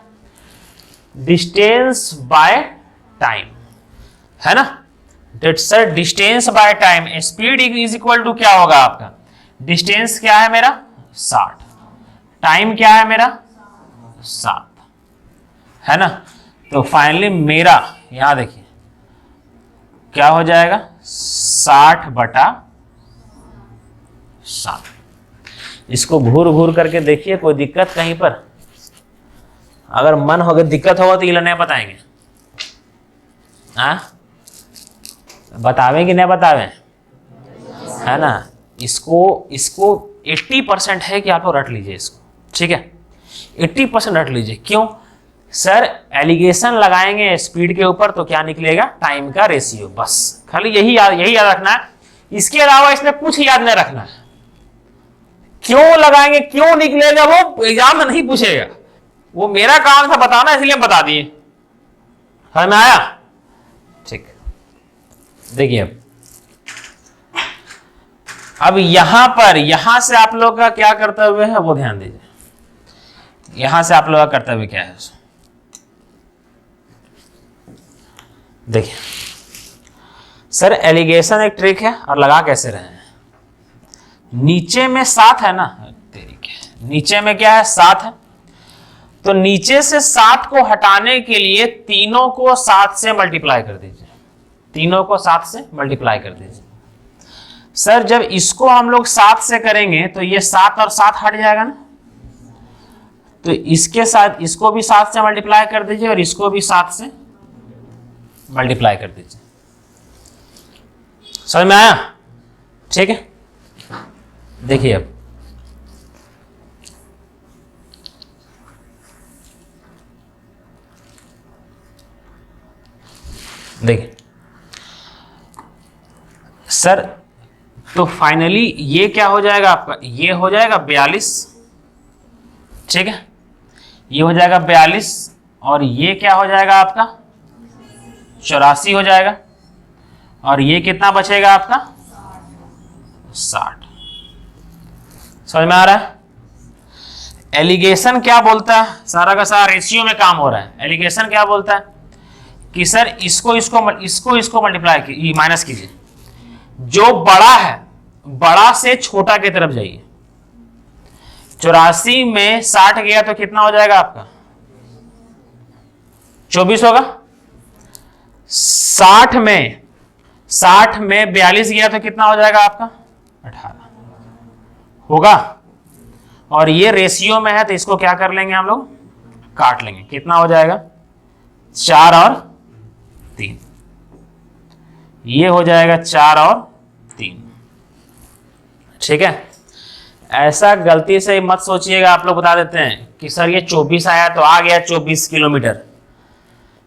डिस्टेंस बाय टाइम, है ना। Sir distance by time, speed is equal to क्या होगा आपका, डिस्टेंस क्या है मेरा 60, टाइम क्या है मेरा 7, है ना। तो फाइनली मेरा यहां देखिए क्या हो जाएगा, 60/7। इसको घूर घूर करके देखिए, कोई दिक्कत कहीं पर, अगर मन हो गया दिक्कत होगा तो ये नहीं बताएंगे, बतावें कि नहीं बतावें, है ना। इसको 80% है कि आप लोग रट लीजिए इसको, ठीक है, 80% रट लीजिए। क्यों सर? एलिगेशन लगाएंगे स्पीड के ऊपर तो क्या निकलेगा? टाइम का रेशियो। बस खाली यही याद रखना है, इसके अलावा इसमें कुछ याद नहीं रखना है। क्यों लगाएंगे, क्यों निकलेगा, वो एग्जाम में नहीं पूछेगा, वो मेरा काम था बताना, इसलिए बता दिए। समझ में आया? ठीक, देखिए अब यहां पर, यहां से आप लोग का क्या कर्तव्य है वो ध्यान दीजिए। यहां से आप लोग का कर्तव्य क्या है देखिए। सर एलिगेशन एक ट्रिक है और लगा कैसे रहे हैं। नीचे में 7 है ना, नीचे में क्या है? 7 है। तो नीचे से 7 को हटाने के लिए तीनों को 7 से मल्टीप्लाई कर दीजिए, तीनों को 7 से मल्टीप्लाई कर दीजिए। सर जब इसको हम लोग 7 से करेंगे तो ये 7 और 7 हट जाएगा ना, तो इसके साथ इसको भी 7 से मल्टीप्लाई कर दीजिए और इसको भी 7 से मल्टीप्लाई कर दीजिए। समझ में आया? ठीक है, देखिए अब देखिए सर, तो फाइनली ये क्या हो जाएगा आपका? ये हो जाएगा 42, ठीक है, ये हो जाएगा 42 और ये क्या हो जाएगा आपका? 84 हो जाएगा और ये कितना बचेगा आपका? 60। समझ में आ रहा है? एलिगेशन क्या बोलता है? सारा का सारा रेशियो में काम हो रहा है। एलिगेशन क्या बोलता है कि सर इसको मल्टीप्लाई माइनस कीजिए, जो बड़ा है बड़ा से छोटा की तरफ जाइए। 84 में 60 गया तो कितना हो जाएगा आपका? 24 होगा। 60 में 42 गया तो कितना हो जाएगा आपका? 18 होगा। और ये रेशियो में है तो इसको क्या कर लेंगे हम लोग? काट लेंगे। कितना हो जाएगा? 4 और 3। ये हो जाएगा 4 और 3। ठीक है, ऐसा गलती से मत सोचिएगा। आप लोग बता देते हैं कि सर ये 24 आया तो आ गया 24 किलोमीटर।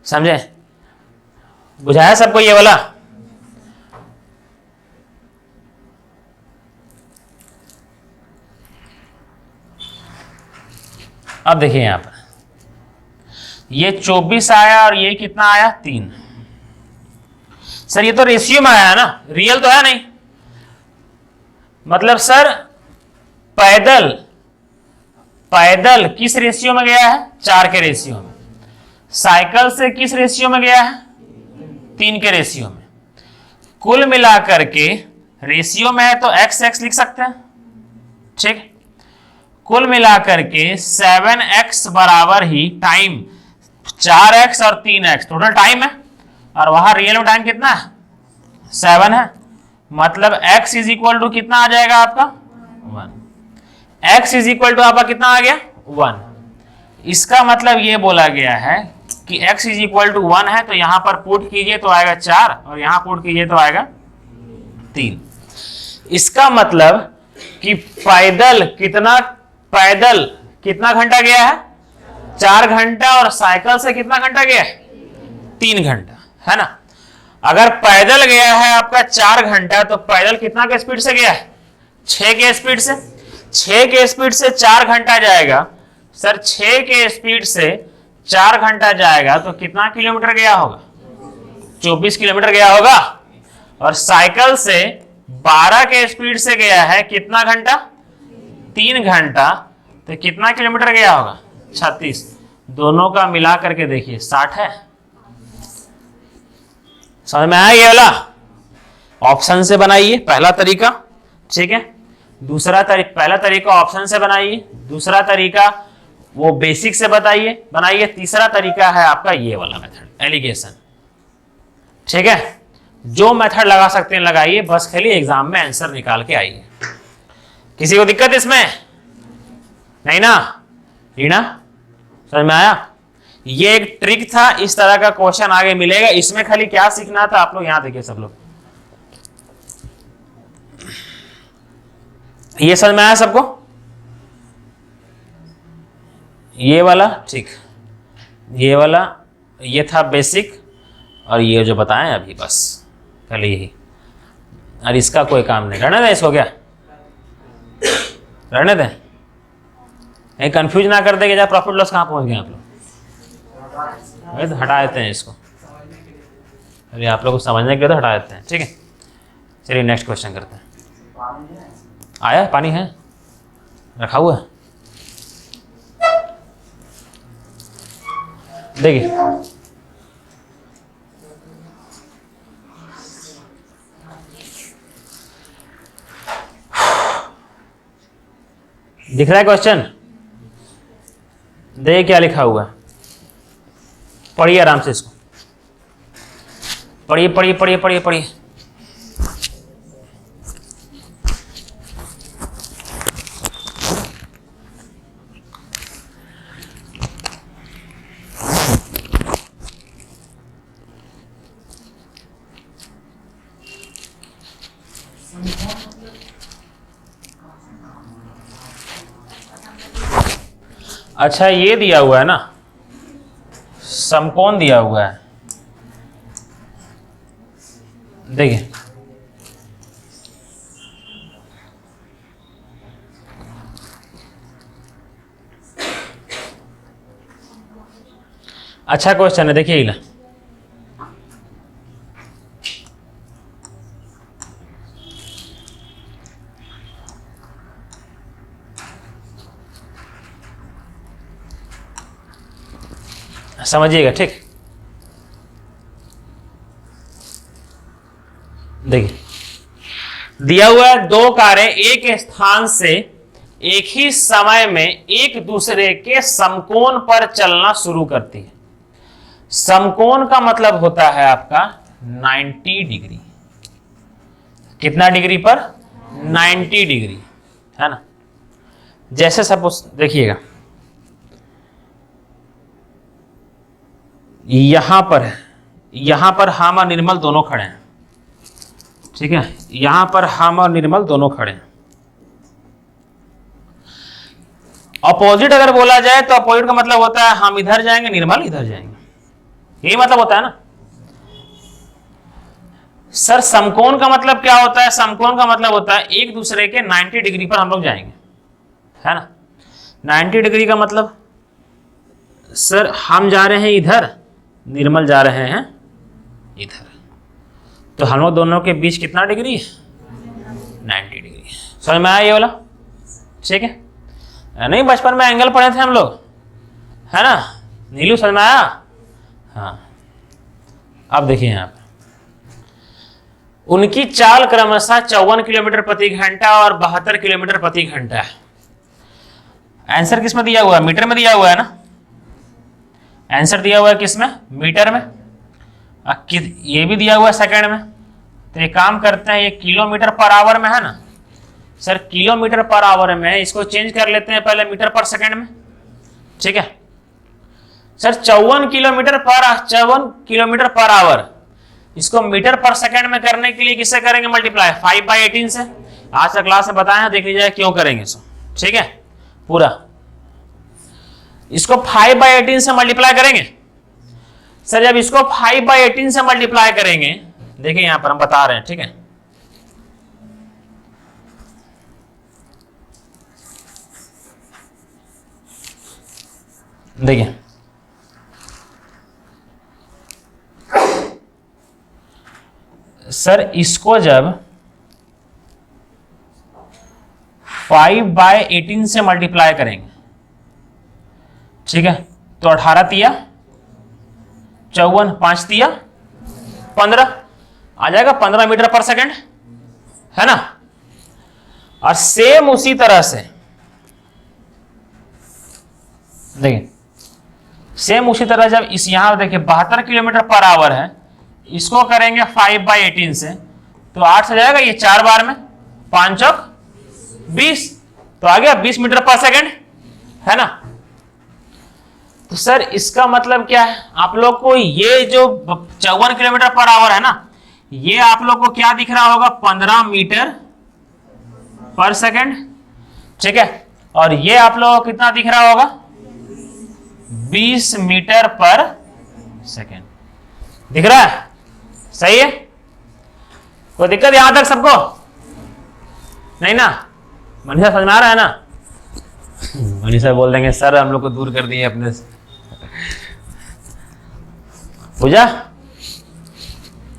समझे? बुझाया सबको ये वाला? अब देखिए यहां पर ये 24 आया और ये कितना आया? 3। सर ये तो रेशियो में आया है ना, रियल तो है नहीं। मतलब सर पैदल किस रेशियो में गया है? 4 के रेशियो में। साइकिल से किस रेशियो में गया है? 3 के रेशियो में। कुल मिलाकर के रेशियो में है तो x लिख सकते हैं। ठीक, कुल मिलाकर के 7x बराबर ही टाइम 4x और 3x टोटल टाइम है, और वहां रियल में टाइम कितना है? 7 है। मतलब x इज इक्वल टू कितना आ जाएगा आपका? 1। x इज इक्वल टू आपका कितना आ गया? 1। इसका मतलब ये बोला गया है कि x इज इक्वल टू 1 है, तो यहां पर पुट कीजिए तो आएगा 4 और यहां पुट कीजिए तो आएगा 3। इसका मतलब कि पैदल कितना घंटा गया है? 4 घंटा। और साइकिल से कितना घंटा गया है? 3 घंटा, है ना। अगर पैदल गया है आपका 4 घंटा तो पैदल कितना के स्पीड से गया है? 6 के स्पीड से। 6 के स्पीड से 4 घंटा जाएगा। सर 6 के स्पीड से 4 घंटा जाएगा तो कितना किलोमीटर गया होगा? 24 किलोमीटर गया होगा। और साइकिल से 12 के स्पीड से गया है कितना घंटा? 3 घंटा। तो कितना किलोमीटर गया होगा? 36। दोनों का मिला करके देखिए 60 है। समझ में आया ये वाला? ऑप्शन से बनाइए पहला तरीका, ठीक है। पहला तरीका ऑप्शन से बनाइए, दूसरा तरीका वो बेसिक से बनाइए, तीसरा तरीका है आपका ये वाला मेथड, एलिगेशन। ठीक है, जो मेथड लगा सकते हैं लगाइए, बस खाली एग्जाम में आंसर निकाल के आइए। किसी को दिक्कत इसमें नहीं ना? रीना समझ में आया? ये एक ट्रिक था, इस तरह का क्वेश्चन आगे मिलेगा। इसमें खाली क्या सीखना था आप लोग, यहां देखिए सब लोग, ये समझ में आया सबको? ये वाला, ठीक, ये वाला, ये था बेसिक, और ये जो बताएं अभी बस कल यही, और इसका कोई काम नहीं। रहने दें इसको, क्या रहने दें, कहीं कंफ्यूज ना कर देंगे, जब प्रॉफिट लॉस कहाँ पहुंच गए आप लोग। तो हटा देते हैं इसको, अरे आप लोग को समझने के लिए तो हटा देते हैं, ठीक है। चलिए नेक्स्ट क्वेश्चन करते हैं। आया पानी है रखा हुआ है, देखिए दिख रहा है क्वेश्चन, देखिए क्या लिखा हुआ है, पढ़िए आराम से इसको, पढ़िए पढ़िए पढ़िए पढ़िए पढ़िए। अच्छा ये दिया हुआ है ना, समकोण दिया हुआ है, देखिए अच्छा क्वेश्चन है, देखिए इला समझिएगा, ठीक। देखिए दिया हुआ है, दो कारें एक स्थान से एक ही समय में एक दूसरे के समकोण पर चलना शुरू करती है। समकोण का मतलब होता है आपका 90 डिग्री। कितना डिग्री पर? 90 डिग्री, है ना। जैसे सपोज देखिएगा, यहां पर हम और निर्मल दोनों खड़े हैं, ठीक है। यहां पर हम और निर्मल दोनों खड़े हैं। अपोजिट अगर बोला जाए तो अपोजिट का मतलब होता है हम इधर जाएंगे, निर्मल इधर जाएंगे, यही मतलब होता है ना सर। समकोण का मतलब क्या होता है? समकोण का मतलब होता है एक दूसरे के 90 डिग्री पर हम लोग जाएंगे, है ना। 90 डिग्री का मतलब सर हम जा रहे हैं इधर, निर्मल जा रहे हैं इधर, तो हम लोग दोनों के बीच कितना डिग्री है? 90 डिग्री। समझ में आया ये वाला? ठीक है, नहीं बचपन में एंगल पढ़े थे हम लोग, है ना। नीलू समझ में आया? हाँ। अब देखिए यहाँ पे उनकी चाल क्रमशः 54 किलोमीटर प्रति घंटा और 72 किलोमीटर प्रति घंटा है। आंसर किस में दिया हुआ है? मीटर में दिया हुआ है ना। आंसर दिया हुआ है किस में? मीटर में। ये भी दिया हुआ है सेकंड में। तो एक काम करते हैं, ये किलोमीटर पर आवर में है ना सर। किलोमीटर पर आवर में इसको चेंज कर लेते हैं पहले मीटर पर सेकंड में, ठीक है सर। 54 किलोमीटर पर आवर, इसको मीटर पर सेकंड में करने के लिए किससे करेंगे? मल्टीप्लाई 5/18 से। आज का क्लास में बताया, देख लीजिए क्यों करेंगे इसको, ठीक है। पूरा इसको 5/18 से मल्टीप्लाई करेंगे सर। जब इसको 5/18 से मल्टीप्लाई करेंगे, देखिए यहां पर हम बता रहे हैं, ठीक है। देखिए सर, इसको जब 5/18 से मल्टीप्लाई करेंगे, ठीक है, तो 18 तिया 54, 5 तिया 15 आ जाएगा, 15 मीटर पर सेकंड, है ना। और सेम उसी तरह से देखिए, सेम उसी तरह जब इस यहां देखिए 72 किलोमीटर पर आवर है, इसको करेंगे 5/18 से, तो 8 से जाएगा ये 4 बार में, 5 चौक 20, तो आ गया 20 मीटर पर सेकंड, है ना। तो सर इसका मतलब क्या है? आप लोग को ये जो 54 किलोमीटर पर आवर है ना, ये आप लोग को क्या दिख रहा होगा? 15 मीटर पर सेकंड, ठीक है। और ये आप लोगों को कितना दिख रहा होगा? 20 मीटर पर सेकेंड। दिख रहा है? सही है? कोई दिक्कत यहां तक सबको? नहीं ना? मनीषा समझ में आ रहा है ना? मनीषा बोल देंगे सर हम लोग को दूर कर दिए अपने से। पूजा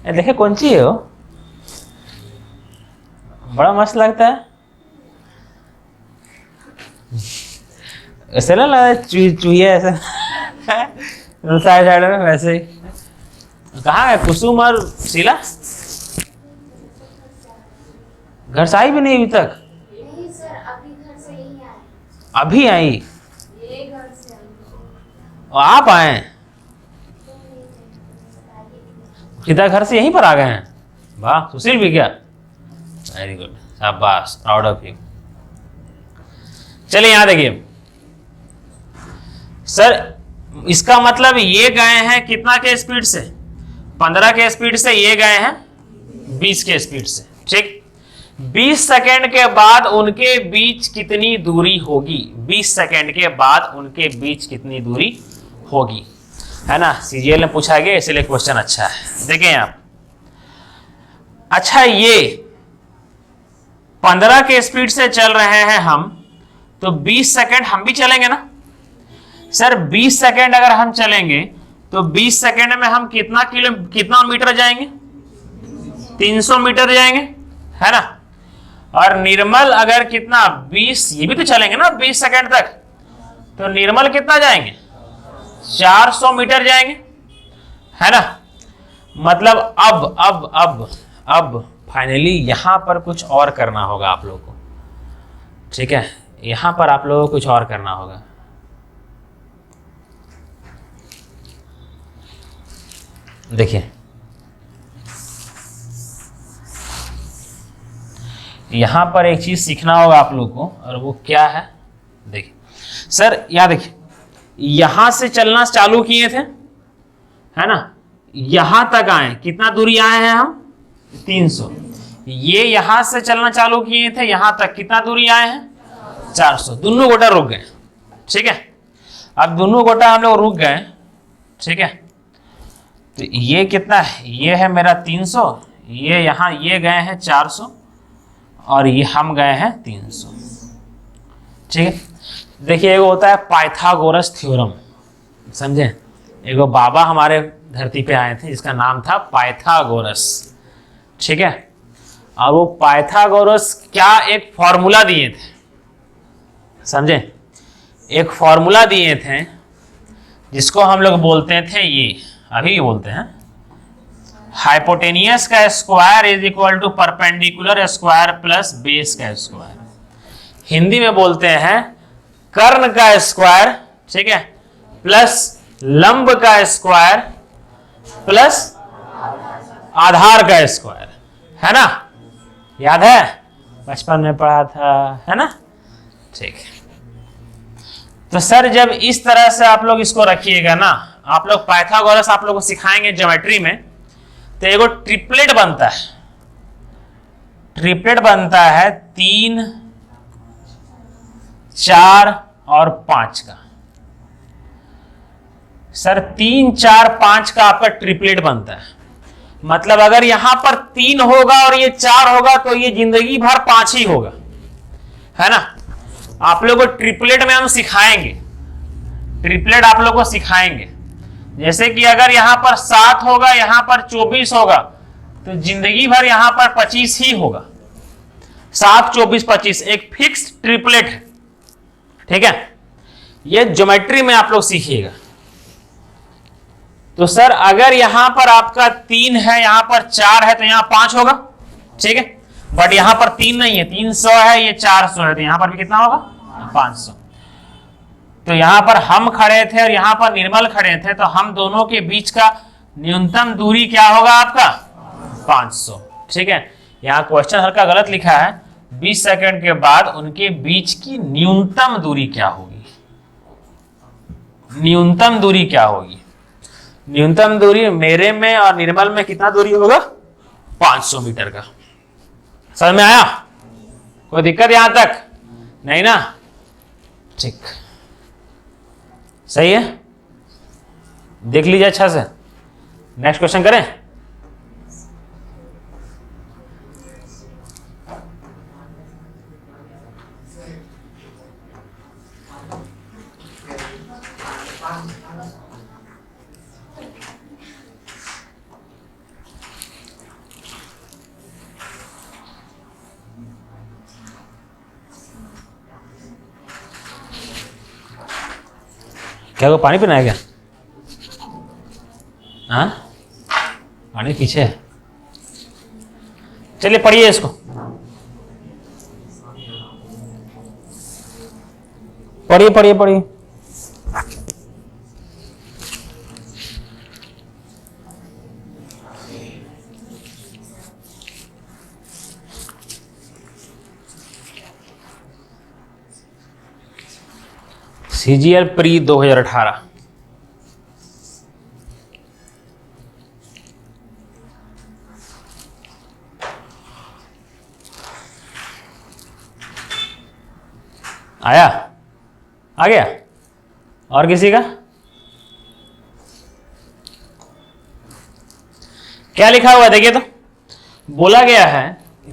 देखे कौन सी है वो, बड़ा मस्त लगता है। ऐसे ना लगा चूहिया ऐसे साइड साइड में वैसे ही। कहाँ है कुसुम और शीला? घर से आई भी नहीं अभी तक? नहीं सर, अभी घर से यही आए। अभी आई? ये घर से आई। और आप आए? सीधा घर से यहीं पर आ गए हैं? वाह, सुशील भी क्या? वेरी गुड, शाबाश, प्राउड ऑफ यू। चलिए यहां देखिए सर, इसका मतलब ये गए हैं कितना के स्पीड से? 15 के स्पीड से, ये गए हैं 20 के स्पीड से। ठीक, 20 सेकेंड के बाद उनके बीच कितनी दूरी होगी? 20 सेकेंड के बाद उनके बीच कितनी दूरी होगी, है ना? सीजीएल में पूछा गया इसलिए क्वेश्चन अच्छा है। देखें आप, अच्छा ये 15 के स्पीड से चल रहे हैं हम, तो 20 सेकेंड हम भी चलेंगे ना सर? 20 सेकेंड अगर हम चलेंगे तो 20 सेकेंड में हम कितना मीटर जाएंगे? 300 मीटर जाएंगे, है ना? और निर्मल अगर कितना 20, ये भी तो चलेंगे ना 20 सेकेंड तक, तो निर्मल कितना जाएंगे? 400 मीटर जाएंगे, है ना? मतलब अब फाइनली यहां पर कुछ और करना होगा आप लोगों को। ठीक है, यहां पर आप लोगों को कुछ और करना होगा। देखिए यहां पर एक चीज सीखना होगा आप लोग को, और वो क्या है? देखिए सर, यहां देखिए, यहां से चलना चालू किए थे, है ना? यहां तक आए, कितना दूरी आए हैं हम? 300। ये यहां से चलना चालू किए थे, यहां तक कितना दूरी आए हैं? 400। दोनों गोटा रुक गए। ठीक है, अब दोनों गोटा हम लोग रुक गए। ठीक है, तो ये कितना है? ये है मेरा 300, ये यहां ये गए हैं 400, और ये हम गए हैं 300। ठीक है, देखिए एगो होता है पाइथागोरस थ्योरम, समझे? एगो बाबा हमारे धरती पे आए थे जिसका नाम था पाइथागोरस। ठीक है, और वो पाइथागोरस क्या एक फॉर्मूला दिए थे, समझे? एक फॉर्मूला दिए थे जिसको हम लोग बोलते थे, ये अभी बोलते हैं, हाइपोटेनियस का square is equal to perpendicular square plus base का स्क्वायर। हिंदी में बोलते हैं कर्ण का स्क्वायर, ठीक है, प्लस लंब का स्क्वायर प्लस आधार का स्क्वायर, है ना? याद है, बचपन में पढ़ा था, है ना? ठीक है, तो सर जब इस तरह से आप लोग इसको रखिएगा ना, आप लोग पाइथागोरस आप लोग को सिखाएंगे ज्योमेट्री में, तो एगो ट्रिपलेट बनता है। ट्रिपलेट बनता है 3, 4 और 5 का। सर 3, 4, 5 का आपका ट्रिपलेट बनता है। मतलब अगर यहां पर 3 होगा और ये 4 होगा तो ये जिंदगी भर 5 ही होगा, है ना? आप लोग को ट्रिपलेट में हम सिखाएंगे, ट्रिपलेट आप लोग को सिखाएंगे। जैसे कि अगर यहां पर 7 होगा, यहां पर 24 होगा, तो जिंदगी भर यहां पर 25 ही होगा। 7, 24, 25 एक फिक्स ट्रिपलेट है। ठीक है, ये ज्योमेट्री में आप लोग सीखिएगा। तो सर अगर यहां पर आपका 3 है, यहां पर 4 है, तो यहां 5 होगा। ठीक है, बट यहां पर 3 नहीं है, 300 है, ये 400 है, तो यहां पर भी कितना होगा? 500। तो यहां पर हम खड़े थे और यहां पर निर्मल खड़े थे, तो हम दोनों के बीच का न्यूनतम दूरी क्या होगा आपका? 500। ठीक है, यहां क्वेश्चन हल्का गलत लिखा है, 20 सेकंड के बाद उनके बीच की न्यूनतम दूरी क्या होगी? न्यूनतम दूरी क्या होगी? न्यूनतम दूरी मेरे में और निर्मल में कितना दूरी होगा? 500 मीटर का। समझ में आया? कोई दिक्कत यहां तक नहीं ना? ठीक, सही है। देख लीजिए अच्छा से। नेक्स्ट क्वेश्चन करें। क्या वो पानी पीना है क्या? हाँ, पानी पीछे है। चलिए पढ़िए इसको। पढ़िए पढ़िए पढ़िए। CGL pre 2018। आया? आ गया? और किसी का? क्या लिखा हुआ है देखिए तो। बोला गया है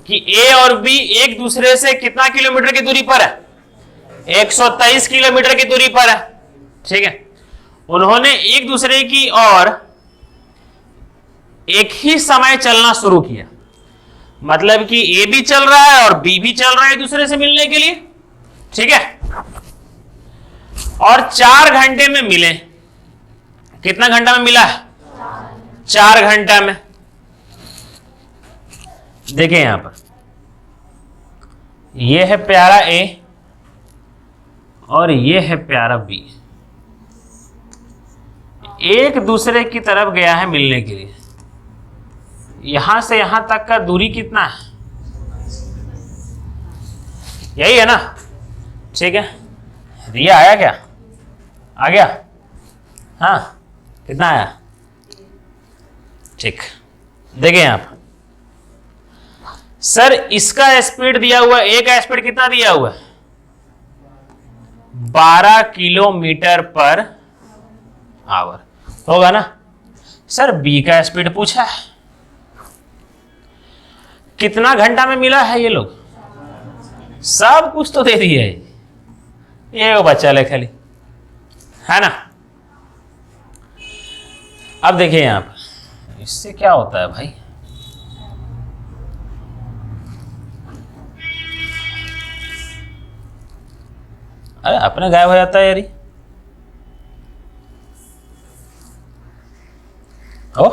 कि A और B एक दूसरे से कितना किलोमीटर की दूरी पर है? 123 किलोमीटर की दूरी पर है। ठीक है, उन्होंने एक दूसरे की ओर एक ही समय चलना शुरू किया। मतलब कि A भी चल रहा है और B भी चल रहा है एक दूसरे से मिलने के लिए। ठीक है, और 4 घंटे में मिले। कितना घंटा में मिला? 4 घंटा में। देखिए यहां पर यह है प्यारा A और यह है प्यारा B। एक दूसरे की तरफ गया है मिलने के लिए। यहां से यहां तक का दूरी कितना है? यही है ना? ठीक है, रिया आया क्या? आ गया? हाँ, कितना आया? ठीक, देखिए यहां पर सर इसका स्पीड दिया हुआ, ए का स्पीड कितना दिया हुआ है? 12 किलोमीटर पर आवर होगा ना। सर बी का स्पीड पूछा है, कितना घंटा में मिला है? ये लोग सब कुछ तो दे दिए, ये वो बच्चा ले खाली, है ना। अब देखिए यहां पर इससे क्या होता है भाई? अरे अपने गायब हो जाता है यार। ओ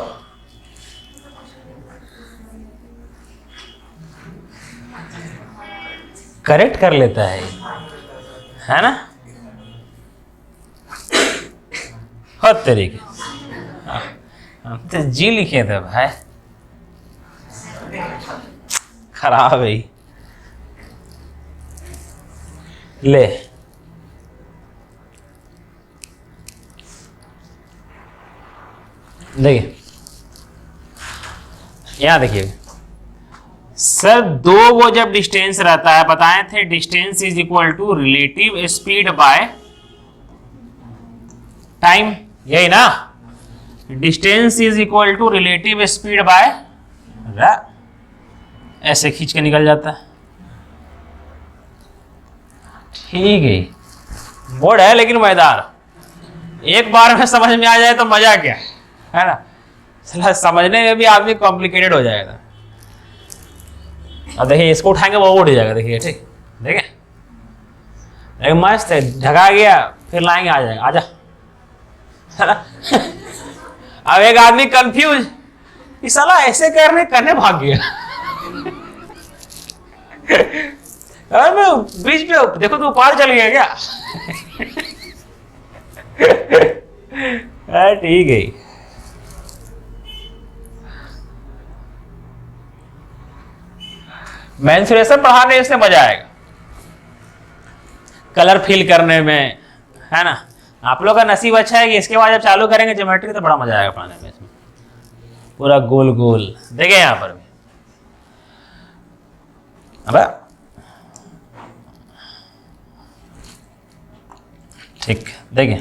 करेक्ट कर लेता है ना। हो तरीके हम तो जी लिखे थे भाई, खराब है। ले देखिए यहां देखिए सर, दो वो जब डिस्टेंस रहता है, बताए थे distance is equal to relative speed by time, यही ना। Distance is equal to relative speed by, ऐसे खींच के निकल जाता है। ठीक है, बोर्ड है लेकिन मजेदार, एक बार में समझ में आ जाए तो मजा क्या है ना। समझने में भी आदमी कॉम्प्लिकेटेड हो जाएगा। अब देखिए इसको उठाएंगे वो उठ जाएगा। देखिए ठीक, देखें मस्त है, ढका गया, फिर लाएंगे आ जाएगा, आजा। अब एक आदमी कंफ्यूज, इस साला ऐसे करने भाग गया। अरे मैं बीच में देखो तो पार चल गया क्या? ठीक है, मेंसुरेशन पढ़ाने से मजा आएगा, कलर फिल करने में, है ना। आप लोग का नसीब अच्छा है कि इसके बाद जब चालू करेंगे ज्योमेट्री तो बड़ा मजा आएगा पढ़ाने में। इसमें पूरा गोल गोल देखिए यहां पर भी। अब ठीक देखिए,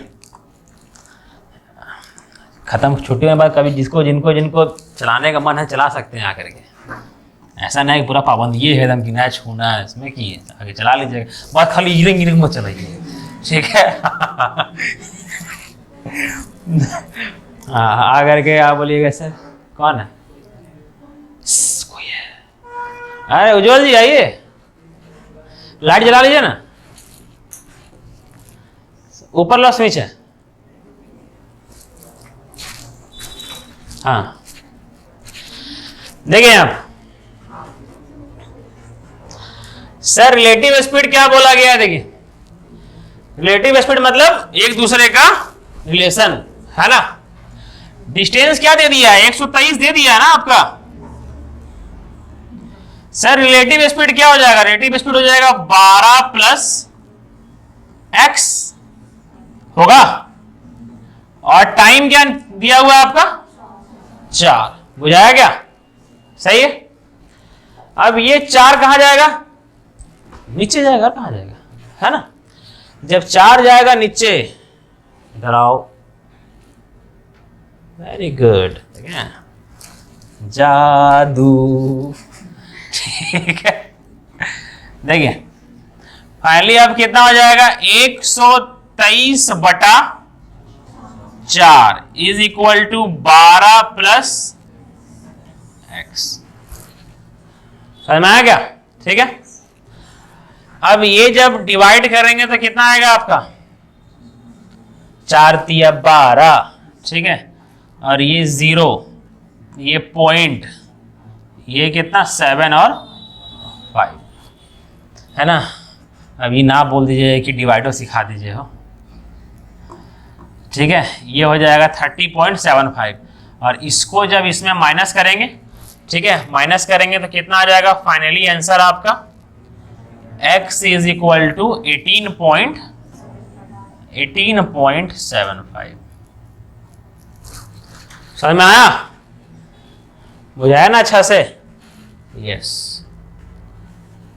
खत्म छुट्टी में बाद कभी जिसको जिनको जिनको चलाने का मन है चला सकते हैं आकर के। ऐसा नहीं कि पूरा पाबंदी है एकदम कि ना छूना है, इसमें की है आगे चला लीजिएगा, बस खाली इरिंग इरिंग मत चलाइए, ठीक है। हाँ आकर के आप बोलिएगा सर कौन है, कोई है, अरे उज्जवल जी आइए, लाइट जला लीजिए ना, ऊपर लो स्विच है। हाँ देखिए आप सर रिलेटिव स्पीड क्या बोला गया है, देखिए रिलेटिव स्पीड मतलब एक दूसरे का रिलेशन है ना। डिस्टेंस क्या दे दिया है, 123 दे दिया है ना आपका। सर रिलेटिव स्पीड क्या हो जाएगा, रिलेटिव स्पीड हो जाएगा 12 प्लस x होगा, और टाइम क्या दिया हुआ है आपका 4, बुझाया क्या, सही है। अब ये 4 कहां जाएगा, नीचे जाएगा, कहां जाएगा, है ना। जब 4 जाएगा नीचे, इधर आओ, वेरी गुड, जादू, ठीक है। देखिए फाइनली अब कितना हो जाएगा, 123 बटा 4 is equal to 12 plus x। समझ में आया क्या, ठीक है। अब ये जब डिवाइड करेंगे तो कितना आएगा आपका, 4 तिया 12, ठीक है, और ये 0, ये पॉइंट, ये कितना 7 और 5, है ना। अभी ना बोल दीजिए कि डिवाइडर सिखा दीजिए हो, ठीक है। ये हो जाएगा 30.75, और इसको जब इसमें माइनस करेंगे, ठीक है, माइनस करेंगे तो कितना आ जाएगा फाइनली आंसर आपका, x इज इक्वल टू 18.75। समझ में आया, बुझाया ना अच्छा से, यस।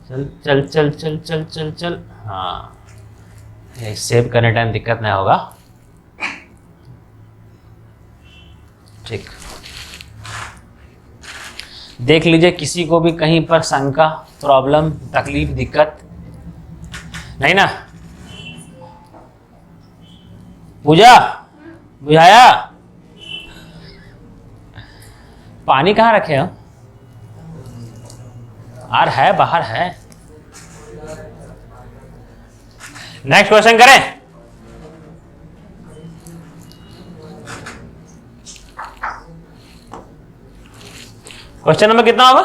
चल चल चल चल चल चल चल, हाँ ये सेव करने टाइम दिक्कत नहीं होगा, ठीक। देख लीजिए किसी को भी कहीं पर शंका, प्रॉब्लम, तकलीफ, दिक्कत नहीं ना, पूजा बुझाया। पानी कहाँ रखे हो, आर है बाहर है। नेक्स्ट क्वेश्चन करें, क्वेश्चन नंबर कितना होगा,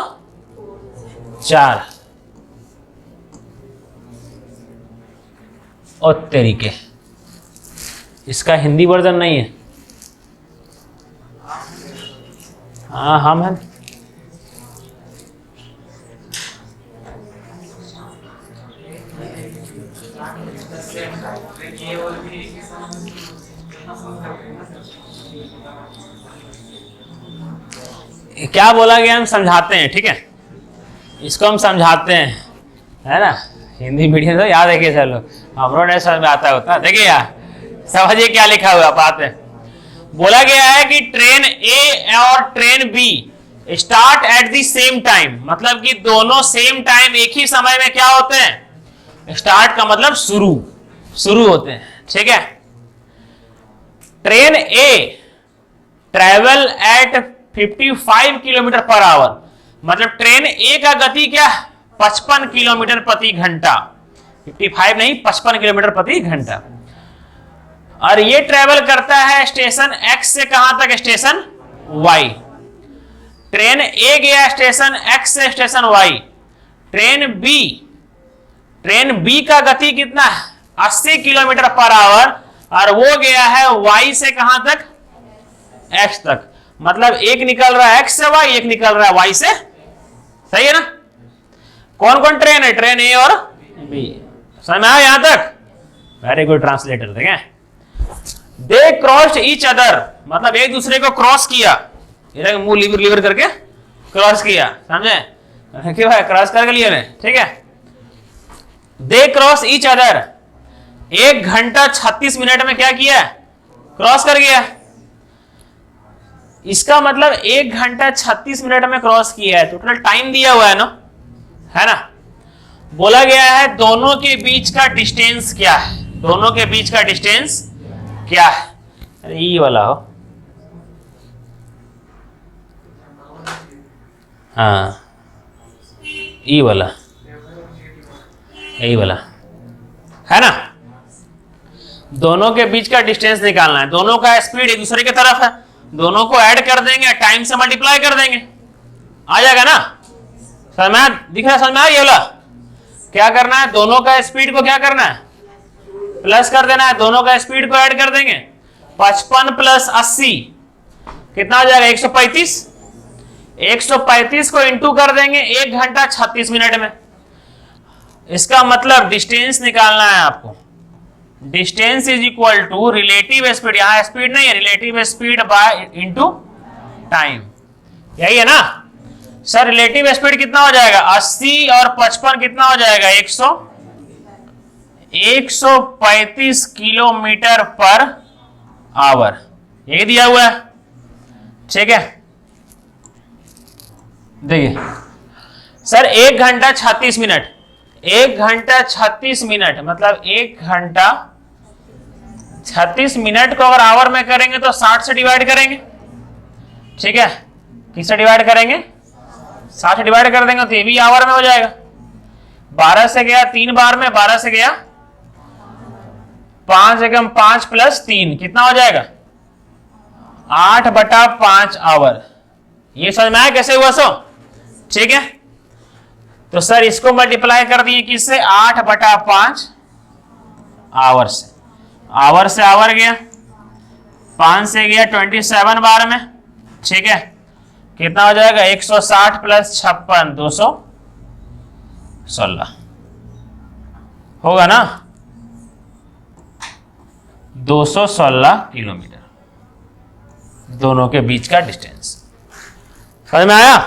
4। और तरीके, इसका हिंदी वर्जन नहीं है, हाँ हम हैं। क्या बोला गया हम समझाते हैं, ठीक है, इसको हम समझाते हैं, है ना। हिंदी मीडियम से याद है कि चलो हमरो नहीं समझ में आता होता। देखिए यार समझिए क्या लिखा हुआ बात है, बोला गया है कि ट्रेन ए और train B start at the same time, मतलब कि दोनों सेम टाइम एक ही समय में क्या होते हैं, स्टार्ट का मतलब शुरू होते हैं, ठीक है। ट्रेन ए travel eight 55 kilometre per hour, मतलब ट्रेन ए का गति क्या 55 किलोमीटर प्रति घंटा, 55 नहीं 55 किलोमीटर प्रति घंटा, और ये ट्रेवल करता है स्टेशन एक्स से कहां तक, स्टेशन वाई। ट्रेन ए गया स्टेशन एक्स से स्टेशन वाई। ट्रेन बी का गति कितना 80 किलोमीटर पर आवर, और वो गया है वाई से कहां तक, एक्स तक, मतलब एक निकल रहा है एक्स से वाई, एक निकल रहा है वाई से, सही है ना। कौन कौन ट्रेन है, ट्रेन ए और बी, समझ में आया यहां तक, वेरी गुड ट्रांसलेटर। देखें दे क्रॉस्ड ईच अदर, मतलब एक दूसरे को क्रॉस किया, मुंह लीवर करके क्रॉस किया, समझे क्यों है, क्रॉस करके लिए ने, ठीक है। दे क्रॉस ईच अदर, 1 घंटा 36 मिनट में क्या किया, क्रॉस कर गया। इसका मतलब 1 घंटा 36 मिनट में क्रॉस किया है, टोटल टाइम दिया हुआ है ना, है ना। बोला गया है दोनों के बीच का डिस्टेंस क्या है, दोनों के बीच का डिस्टेंस क्या है। अरे ये वाला हो, हाँ ये वाला, यही वाला है ना। दोनों के बीच का डिस्टेंस निकालना है, दोनों का स्पीड एक दूसरे की तरफ है, दोनों को ऐड कर देंगे, टाइम से मल्टीप्लाई कर देंगे, आ जाएगा ना। समझ में दिख रहा है, समझ में आ ये वाला। क्या करना है, दोनों का स्पीड को क्या करना है, प्लस कर देना है, दोनों का स्पीड को ऐड कर देंगे। 55 प्लस 80 कितना हो जाएगा, 135। 135 को इंटू कर देंगे 1 घंटा 36 मिनट में। इसका मतलब डिस्टेंस निकालना है आपको। Distance is equal to relative speed, यहां स्पीड नहीं है, relative speed by into time, यही है ना सर। रिलेटिव स्पीड कितना हो जाएगा, 80 और 55 कितना हो जाएगा, 135 किलोमीटर पर आवर, ये दिया हुआ है, ठीक है। देखिए सर 1 घंटा 36 मिनट, 1 घंटा 36 मिनट मतलब 1 घंटा 36 मिनट को अगर आवर में करेंगे तो 60 से डिवाइड करेंगे, ठीक है। किससे डिवाइड करेंगे, 60 से डिवाइड कर देंगे तो ये भी आवर में हो जाएगा। 12 से गया 3 बार में, 12 से गया 5 एकम 5 प्लस 3 कितना हो जाएगा, 8/5 आवर। ये समझ में आया कैसे हुआ सो, ठीक है। तो सर इसको मल्टीप्लाई कर दिए किससे, 8/5 आवर से, आवर से आवर गया, 5 से गया 27 बार में, ठीक है। कितना हो जाएगा, 160 प्लस 56 216 होगा ना, 216 किलोमीटर दोनों के बीच का डिस्टेंस। समझ में आया,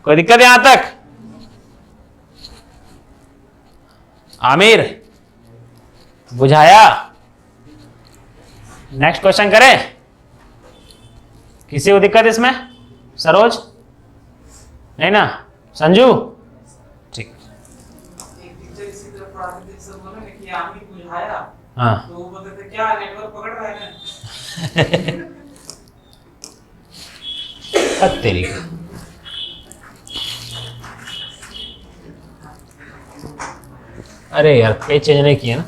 कोई दिक्कत यहां तक। आमिर बुझाया, नेक्स्ट क्वेश्चन करें, किसी को दिक्कत इसमें, सरोज नहीं ना, संजू ठीक। एक टीचर इसी तरह पढ़ाते थे, सब बोले ना कि आमिर बुझाया, हाँ तो वो बोलते थे क्या नेटवर्क पकड़ रहा है ना। तेरी अरे यार पेज चेंज नहीं किया ना,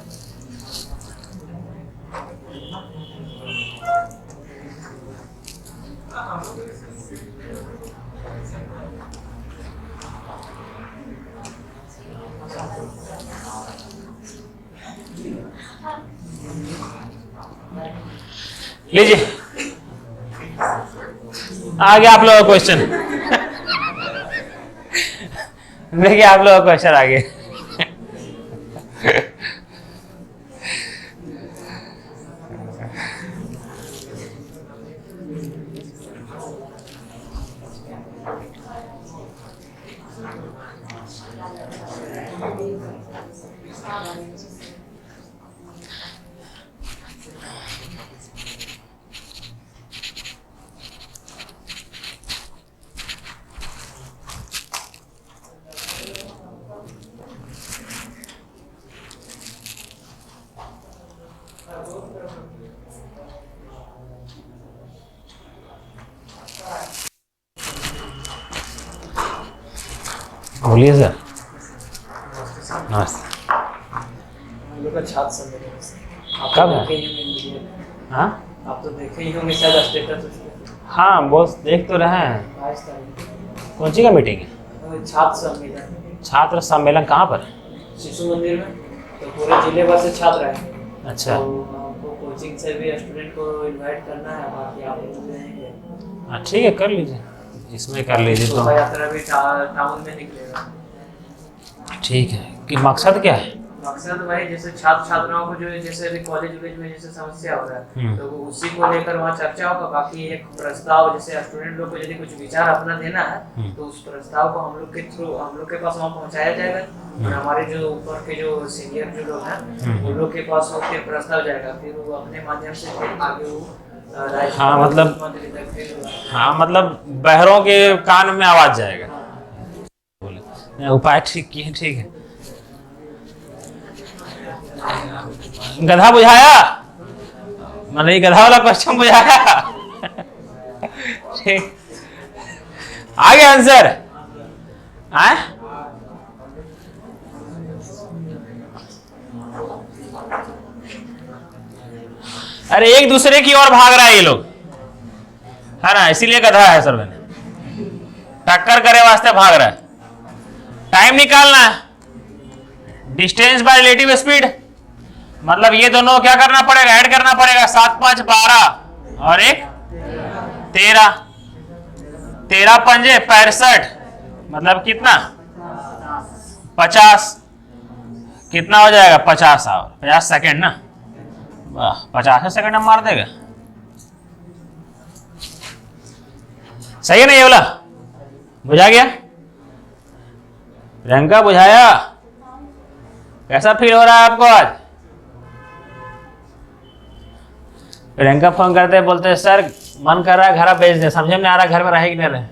लीजिए आ गया आप लोगों का क्वेश्चन। देखिए आप लोगों का क्वेश्चन आ गया। बोलिए सर। नमस्ते। हम लोग का छात्र सम्मेलन आप कब तो है? देखे ही होंगे मीडिया, हाँ आप तो देखे ही होंगे शायद स्टेटस उसपे। हाँ बॉस देख तो रहे हैं। 22 तारीख कौन सी का मीटिंग है, को छात्र सम्मेलन छात्र सम्मेलन कहाँ पर, शिशु मंदिर में, तो पूरे जिले भर से छात्र आए। अच्छा तो हमको कोचिंग से भी स्टूडेंट को इनवाइट करना है, बाकी आप लोग रहेंगे। हाँ ठीक है कर लीजिए, इसमें कर लीजिए तो शोभा यात्रा भी टाउन में निकलेगा। ठीक है। कि मकसद क्या है, मकसद भाई जैसे छात्र छात्राओं को जो जैसे अभी कॉलेज वॉलेज में जैसे समस्या हो रहा हम्म। है, तो उसी को लेकर वहाँ चर्चा होगा। बाकी एक प्रस्ताव जैसे स्टूडेंट लोग को यदि कुछ विचार अपना देना है तो उस प्रस्ताव को हम लोग के थ्रू हम लोग के पास वहाँ पहुँचाया जाएगा, और हमारे जो ऊपर के जो सीनियर जो लोग हैं उन लोग के पास होकर प्रस्ताव जाएगा, फिर वो अपने माध्यम से फिर आगे वो हाँ, मतलब- मुख्यमंत्री तक फिर हाँ मतलब बहरों के कान में आवाज जाएगा। बोले उपाय ठीक किए, ठीक है। गधा बुझाया, मतलब ये गधा वाला क्वेश्चन बुझाया। ठीक, आ गया आंसर। आए अरे एक दूसरे की ओर भाग रहा है ये लोग, है ना, इसीलिए गधा है सर। मैंने टक्कर करे वास्ते भाग रहा है। टाइम निकालना है, डिस्टेंस बाय रिलेटिव स्पीड, मतलब ये दोनों क्या करना पड़ेगा, ऐड करना पड़ेगा। 7 5 12 और 1 13, 13 पंजे 65, मतलब कितना 50, कितना हो जाएगा 50 और 50 सेकेंड ना, 50 सेकेंड में मार देगा। सही है ना ये वाला, बुझा गया? प्रियंका बुझाया? कैसा फील हो रहा है आपको आज? प्रियंका फोन करते बोलते सर मन कर रहा है घर भेज दे, समझे में नहीं आ रहा घर में रहे कि नहीं रहे।